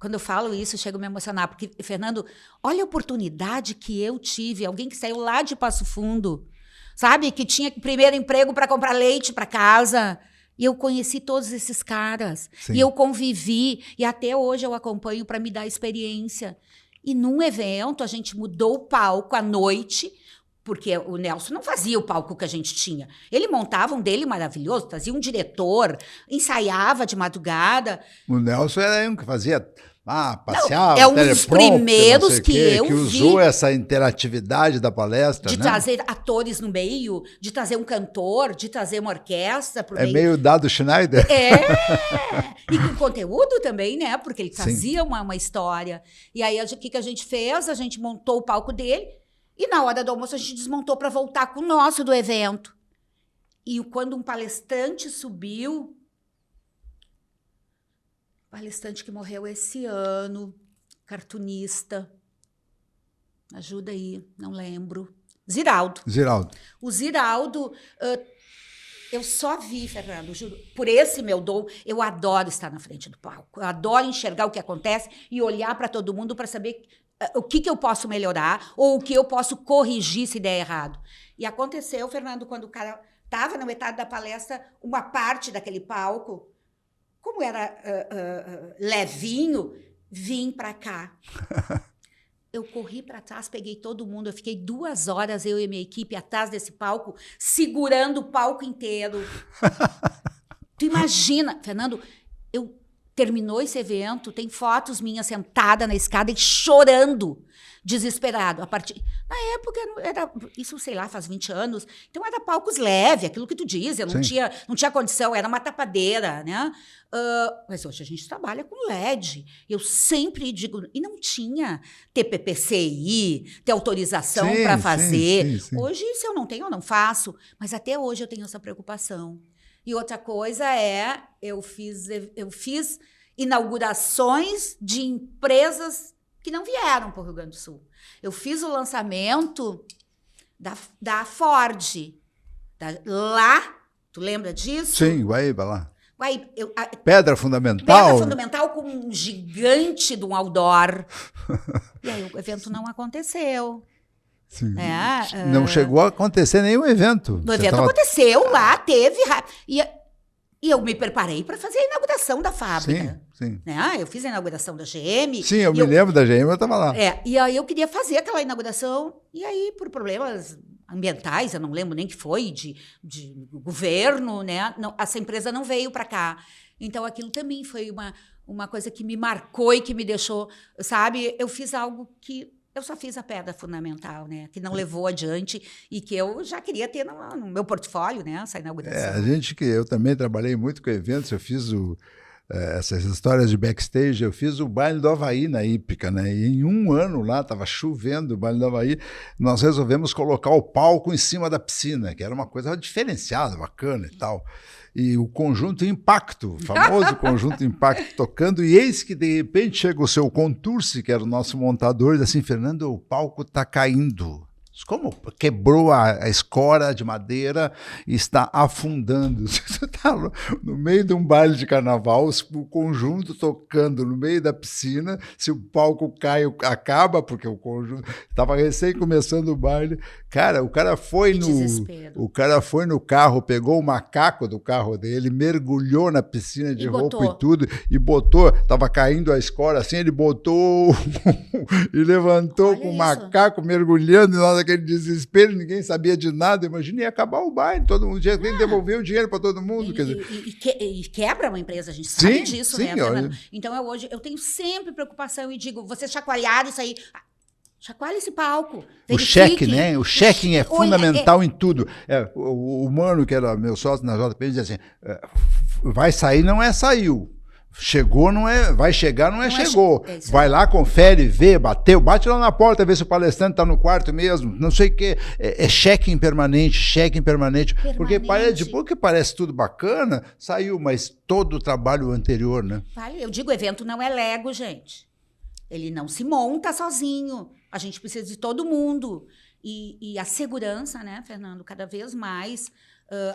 quando eu falo isso, eu chego a me emocionar, porque, Fernando, olha a oportunidade que eu tive, alguém que saiu lá de Passo Fundo, sabe, que tinha primeiro emprego para comprar leite para casa, e eu conheci todos esses caras, e eu convivi, e até hoje eu acompanho para me dar experiência. E num evento, a gente mudou o palco à noite, porque o Nelson não fazia o palco que a gente tinha. Ele montava um dele maravilhoso, trazia um diretor, ensaiava de madrugada. O Nelson era um que fazia... passeava, é um dos primeiros que eu que usou essa interatividade da palestra, de né? trazer atores no meio, de trazer um cantor, de trazer uma orquestra pro É meio. meio Dado Schneider. E com conteúdo também, né? Porque ele Sim. fazia uma história. E aí, o que a gente fez? A gente montou o palco dele e na hora do almoço a gente desmontou para voltar com o nosso do evento. E quando um palestrante subiu, palestrante que morreu esse ano, cartunista, ajuda aí, não lembro. Ziraldo. O Ziraldo, eu só vi, Fernando, juro, por esse meu dom, eu adoro estar na frente do palco, eu adoro enxergar o que acontece e olhar para todo mundo para saber o que eu posso melhorar ou o que eu posso corrigir se der errado. E aconteceu, Fernando, quando o cara estava na metade da palestra, uma parte daquele palco, como era levinho, vim para cá. Eu corri para trás, peguei todo mundo, eu fiquei 2 horas, eu e minha equipe, atrás desse palco, segurando o palco inteiro. Tu imagina, Fernando, terminou esse evento, tem fotos minhas sentada na escada e chorando, desesperado. Na época, isso, sei lá, faz 20 anos, então era palcos leve, aquilo que tu diz, eu não tinha condição, era uma tapadeira, né? Mas hoje a gente trabalha com LED. Eu sempre digo, e não tinha TPPCI, ter autorização para fazer. Sim. Hoje, se eu não tenho, eu não faço. Mas até hoje eu tenho essa preocupação. E outra coisa é, eu fiz inaugurações de empresas que não vieram para o Rio Grande do Sul. Eu fiz o lançamento da Ford. Lá, tu lembra disso? Sim, Guaíba lá. Pedra Pedra fundamental com um gigante de um outdoor. E aí o evento não aconteceu. Sim. Não chegou a acontecer nenhum evento. O evento aconteceu lá, teve... E eu me preparei para fazer a inauguração da fábrica. Sim. Eu fiz a inauguração da GM. Sim, eu me lembro da GM, eu estava lá. E aí eu queria fazer aquela inauguração, e aí por problemas ambientais, eu não lembro nem que foi, de governo, né? Não, essa empresa não veio para cá. Então aquilo também foi uma coisa que me marcou e que me deixou, sabe? Eu fiz algo que... Eu só fiz a pedra fundamental, né? Que não levou adiante e que eu já queria ter no meu portfólio, né? Essa inauguração. Eu também trabalhei muito com eventos, eu fiz essas histórias de backstage, eu fiz o baile do Havaí na Hípica, né? E em um ano lá, estava chovendo o baile do Havaí, nós resolvemos colocar o palco em cima da piscina, que era uma coisa diferenciada, bacana e tal. E o Conjunto Impacto, o famoso Conjunto Impacto tocando, e eis que de repente chega o seu Contursi, que era o nosso montador, e diz assim, Fernando, o palco está caindo. Como? Quebrou a escora de madeira e está afundando. Você está no meio de um baile de carnaval, o conjunto tocando no meio da piscina, se o palco cai, acaba, porque o conjunto estava recém começando o baile. Cara, o cara foi no carro, pegou o macaco do carro dele, mergulhou na piscina de roupa e tudo, e botou, estava caindo a escora assim, ele botou e levantou com o macaco mergulhando, e nós aquele desespero, ninguém sabia de nada, imagina, ia acabar o baile, todo mundo tinha que devolver o dinheiro para todo mundo. E quebra uma empresa, a gente sabe disso, né, Fernando? Então, hoje, eu tenho sempre preocupação e digo, vocês chacoalharam isso aí, chacoalha esse palco. O cheque, né? O checking é fundamental em tudo. O Mano, que era meu sócio na JP, dizia assim, vai sair, não é saiu. Chegou, não é. Vai chegar, não é chegou. Vai lá, confere, vê, bateu, bate lá na porta, vê se o palestrante está no quarto mesmo, não sei o quê. É check-in permanente. Porque parece tudo bacana, saiu, mas todo o trabalho anterior, né? Eu digo, o evento não é Lego, gente. Ele não se monta sozinho. A gente precisa de todo mundo. E a segurança, né, Fernando, cada vez mais,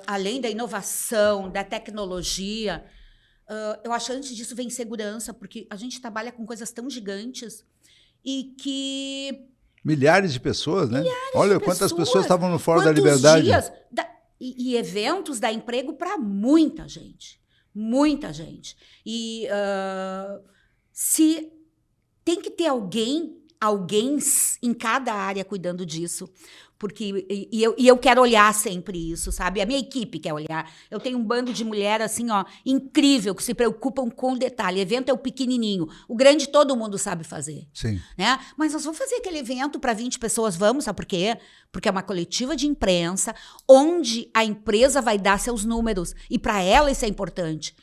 além da inovação, da tecnologia... eu acho que antes disso vem segurança, porque a gente trabalha com coisas tão gigantes e que... Milhares de pessoas, né? Olha quantas pessoas estavam no Fórum da Liberdade. Dias e eventos dá emprego para muita gente. Muita gente. E se tem que ter alguém alguém em cada área cuidando disso. Porque, eu quero olhar sempre isso, sabe? A minha equipe quer olhar. Eu tenho um bando de mulher, assim, ó, incrível, que se preocupam com o detalhe. O evento é o pequenininho. O grande todo mundo sabe fazer. Sim. Né? Mas nós vamos fazer aquele evento para 20 pessoas, vamos, sabe por quê? Porque é uma coletiva de imprensa, onde a empresa vai dar seus números. E para ela isso é importante.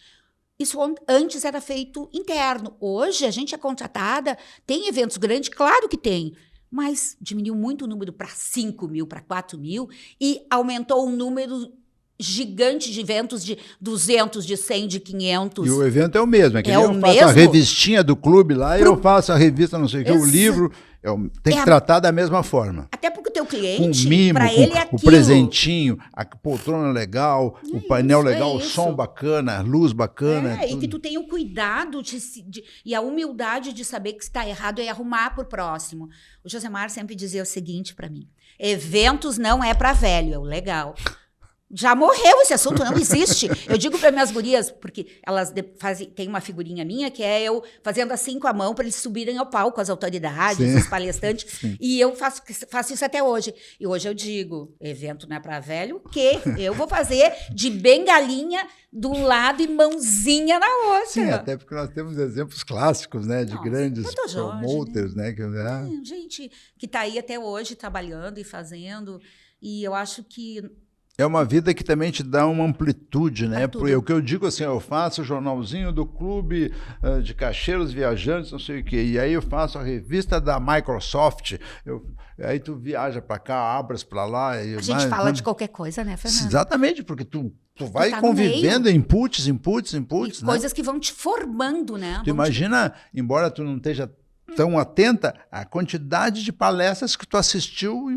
Isso antes era feito interno. Hoje a gente é contratada, tem eventos grandes, claro que tem. Mas diminuiu muito o número para 5 mil, para 4 mil, e aumentou o número gigante de eventos de 200, de 100, de 500. E o evento é o mesmo. É que É eu o faço mesmo? a revistinha do clube lá e eu faço a revista, não sei o que, o livro. Tem que tratar da mesma forma. Até porque o teu Com cliente, mimo, para ele é com o aquilo. presentinho, a poltrona legal, o painel isso, legal, é o isso. som bacana, a luz bacana. E que tu tenha o cuidado e a humildade de saber que está errado e arrumar para o próximo. O Josemar sempre dizia o seguinte para mim: eventos não é para velho, é o legal. Já morreu esse assunto, não existe. Eu digo para minhas gurias, porque elas tem uma figurinha minha que é eu fazendo assim com a mão para eles subirem ao palco, as autoridades, Sim. os palestrantes. Sim. E eu faço isso até hoje. E hoje eu digo, evento não é para velho, o quê? Eu vou fazer de bengalinha de um lado e mãozinha na outra. Sim, até porque nós temos exemplos clássicos, né, de grandes Dr. Jorge, promoters, né? Gente que está aí até hoje trabalhando e fazendo. E eu acho que é uma vida que também te dá uma amplitude, né? tudo. O que eu digo assim, eu faço o jornalzinho do clube de caixeiros viajantes, não sei o quê, e aí eu faço a revista da Microsoft, aí tu viaja para cá, abras para lá. A gente fala de qualquer coisa, né, Fernando? Exatamente, porque tu vai tá convivendo inputs, e né? coisas que vão te formando, né? Tu imagina, embora tu não esteja tão atenta à quantidade de palestras que tu assistiu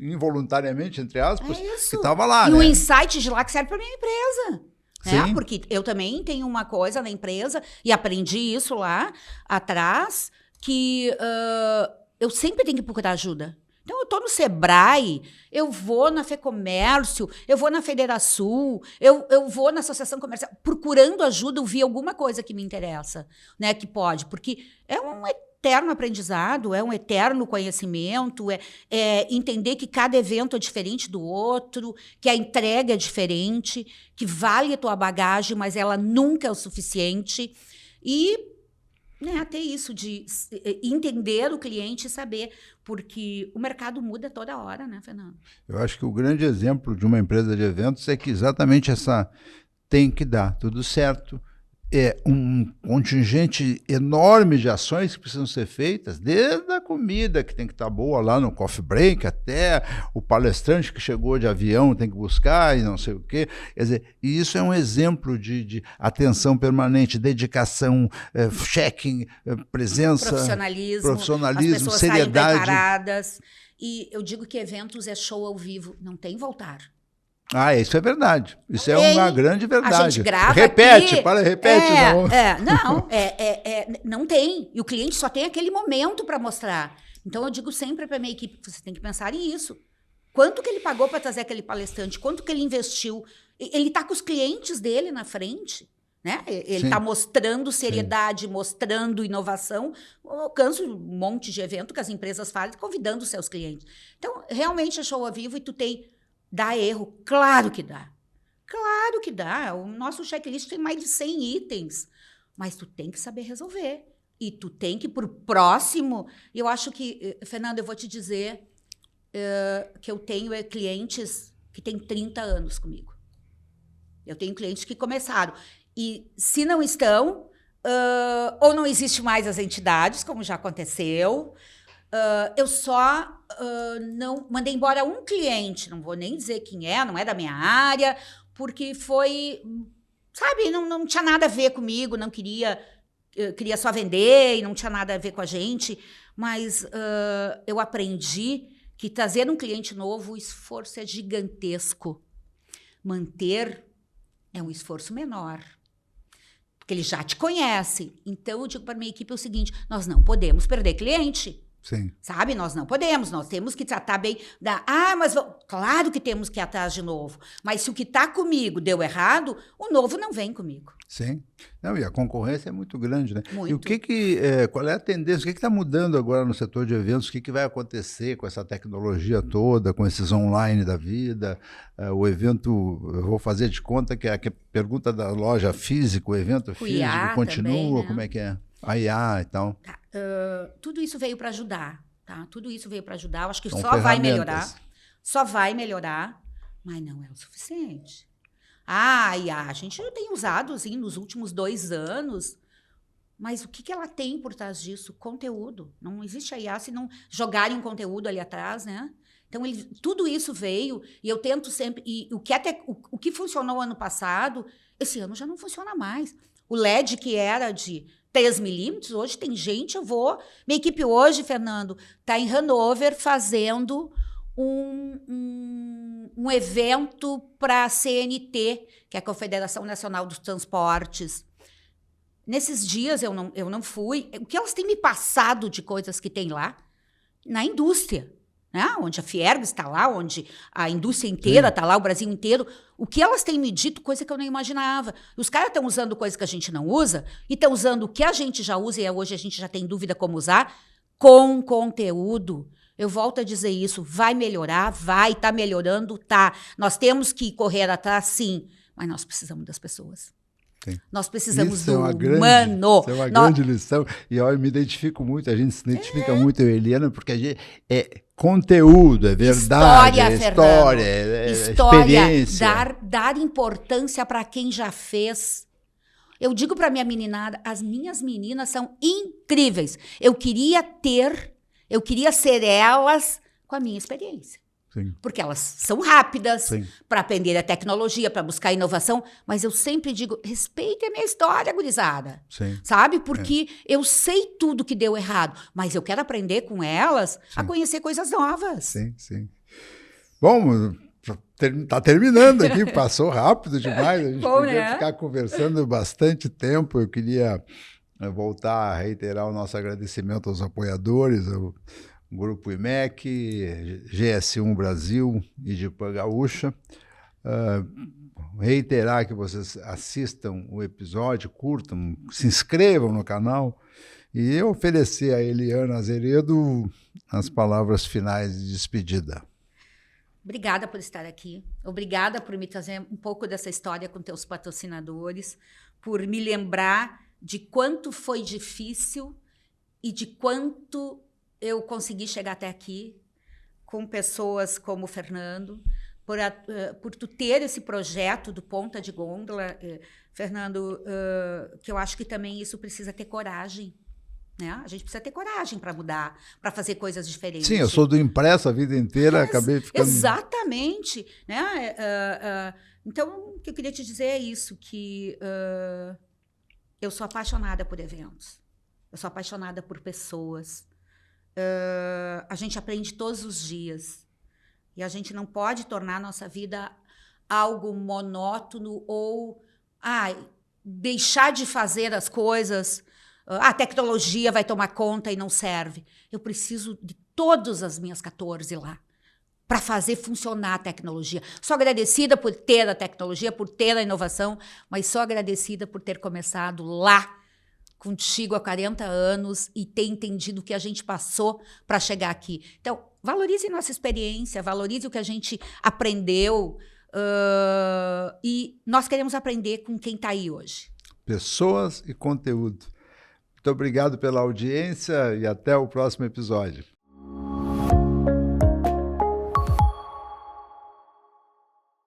involuntariamente, entre aspas, que estava lá, e né? o insight de lá que serve para minha empresa. Né? Sim. Porque eu também tenho uma coisa na empresa, e aprendi isso lá atrás, que eu sempre tenho que procurar ajuda. Então, eu estou no Sebrae, eu vou na FEComércio, eu vou na Federação, eu vou na Associação Comercial, procurando ajuda, eu vi alguma coisa que me interessa, né, que pode, porque é um eterno aprendizado, é um eterno conhecimento, é entender que cada evento é diferente do outro, que a entrega é diferente, que vale a tua bagagem, mas ela nunca é o suficiente. E até isso de entender o cliente e saber, porque o mercado muda toda hora, né, Fernando? Eu acho que o grande exemplo de uma empresa de eventos é que exatamente essa tem que dar tudo certo. É um contingente enorme de ações que precisam ser feitas, desde a comida, que tem que estar boa lá no coffee break, até o palestrante que chegou de avião tem que buscar e não sei o quê. Quer dizer, e isso é um exemplo de atenção permanente, dedicação, checking, presença, profissionalismo, as pessoas seriedade. saem preparadas. E eu digo que eventos é show ao vivo, não tem voltar. Isso é verdade. Isso é uma grande verdade. A gente grava repete, aqui. Repete. Não tem. E o cliente só tem aquele momento para mostrar. Então, eu digo sempre para a minha equipe, você tem que pensar nisso. Quanto que ele pagou para trazer aquele palestrante? Quanto que ele investiu? Ele está com os clientes dele na frente. Né? Ele está mostrando seriedade, mostrando inovação. Eu alcanço um monte de evento que as empresas fazem, convidando os seus clientes. Então, realmente é show ao vivo e tu tem... Dá erro? Claro que dá. Claro que dá. O nosso checklist tem mais de 100 itens. Mas tu tem que saber resolver. E tu tem que ir para o próximo. E eu acho que, Fernando, eu vou te dizer que eu tenho clientes que têm 30 anos comigo. Eu tenho clientes que começaram. E se não estão, ou não existe mais as entidades, como já aconteceu... eu só não mandei embora um cliente, não vou nem dizer quem não é da minha área, porque foi, sabe, não tinha nada a ver comigo, não queria só vender e não tinha nada a ver com a gente, mas eu aprendi que trazer um cliente novo, o esforço é gigantesco. Manter é um esforço menor, porque ele já te conhece. Então, eu digo para a minha equipe o seguinte, nós não podemos perder cliente. Sim. Sabe? Nós não podemos, nós temos que tratar bem mas claro que temos que ir atrás de novo. Mas se o que está comigo deu errado, o novo não vem comigo. Sim. Não, e a concorrência é muito grande, né? Muito. E o qual é a tendência? O que está mudando agora no setor de eventos? O que vai acontecer com essa tecnologia toda, com esses online da vida? O evento, eu vou fazer de conta que a pergunta da loja física, o evento físico IA continua, também, né? Como é que é? A IA e tal. Tá, tudo isso veio para ajudar, tá? Tudo isso veio para ajudar. Eu acho que São só vai ferramentas. melhorar. Só vai melhorar, mas não é o suficiente. A IA, a gente tem usado, assim, nos últimos 2 anos, mas o que ela tem por trás disso? Conteúdo. Não existe a IA se não jogarem um conteúdo ali atrás, né? Então, tudo isso veio, e eu tento sempre... E o que funcionou ano passado, esse ano já não funciona mais. O LED, que era de 3 milímetros, hoje tem gente, minha equipe hoje, Fernando, está em Hanover fazendo um evento para a CNT, que é a Confederação Nacional dos Transportes. Nesses dias eu não fui. O que elas têm me passado de coisas que tem lá? Na indústria, né? Onde a Fiergo está lá, onde a indústria inteira está lá, o Brasil inteiro. O que elas têm me dito, coisa que eu não imaginava. Os caras estão usando coisas que a gente não usa e estão usando o que a gente já usa e hoje a gente já tem dúvida como usar, com conteúdo. Eu volto a dizer isso, vai melhorar, está melhorando, tá. Nós temos que correr atrás, sim, mas nós precisamos das pessoas. Sim. Nós precisamos Isso do humano. Isso é uma grande lição. E eu me identifico muito, a gente se identifica muito, eu e Eliana, porque a gente é conteúdo, é verdade, história, é experiência. Dar Dar importância para quem já fez. Eu digo para minha meninada, as minhas meninas são incríveis. Eu queria ser elas com a minha experiência. Sim. Porque elas são rápidas Sim. para aprender a tecnologia, para buscar inovação, mas eu sempre digo, respeite a minha história, gurizada. Sim. Sabe? Porque eu sei tudo que deu errado, mas eu quero aprender com elas a conhecer coisas novas. Sim, sim. Bom, está terminando aqui, passou rápido demais. A gente podia ficar conversando bastante tempo. Eu queria voltar a reiterar o nosso agradecimento aos apoiadores, ao Grupo IMEC, GS1 Brasil e Idipã Gaúcha. Reiterar que vocês assistam o episódio, curtam, se inscrevam no canal e oferecer a Eliana Azeredo as palavras finais de despedida. Obrigada por estar aqui. Obrigada por me trazer um pouco dessa história com teus patrocinadores, por me lembrar de quanto foi difícil e de quanto eu consegui chegar até aqui com pessoas como o Fernando, por tu ter esse projeto do Ponta de Gôndola, Fernando, que eu acho que também isso precisa ter coragem. Né? A gente precisa ter coragem para mudar, para fazer coisas diferentes. Sim, eu sou do impresso a vida inteira, acabei ficando... Exatamente. Né? Então, o que eu queria te dizer é isso, que eu sou apaixonada por eventos, eu sou apaixonada por pessoas. A gente aprende todos os dias e a gente não pode tornar a nossa vida algo monótono ou deixar de fazer as coisas. A tecnologia vai tomar conta e não serve. Eu preciso de todas as minhas 14 lá para fazer funcionar a tecnologia. Sou agradecida por ter a tecnologia, por ter a inovação, mas sou agradecida por ter começado lá contigo há 40 anos e ter entendido o que a gente passou para chegar aqui. Então, valorize nossa experiência, valorize o que a gente aprendeu e nós queremos aprender com quem está aí hoje. Pessoas e conteúdo. Muito obrigado pela audiência e até o próximo episódio.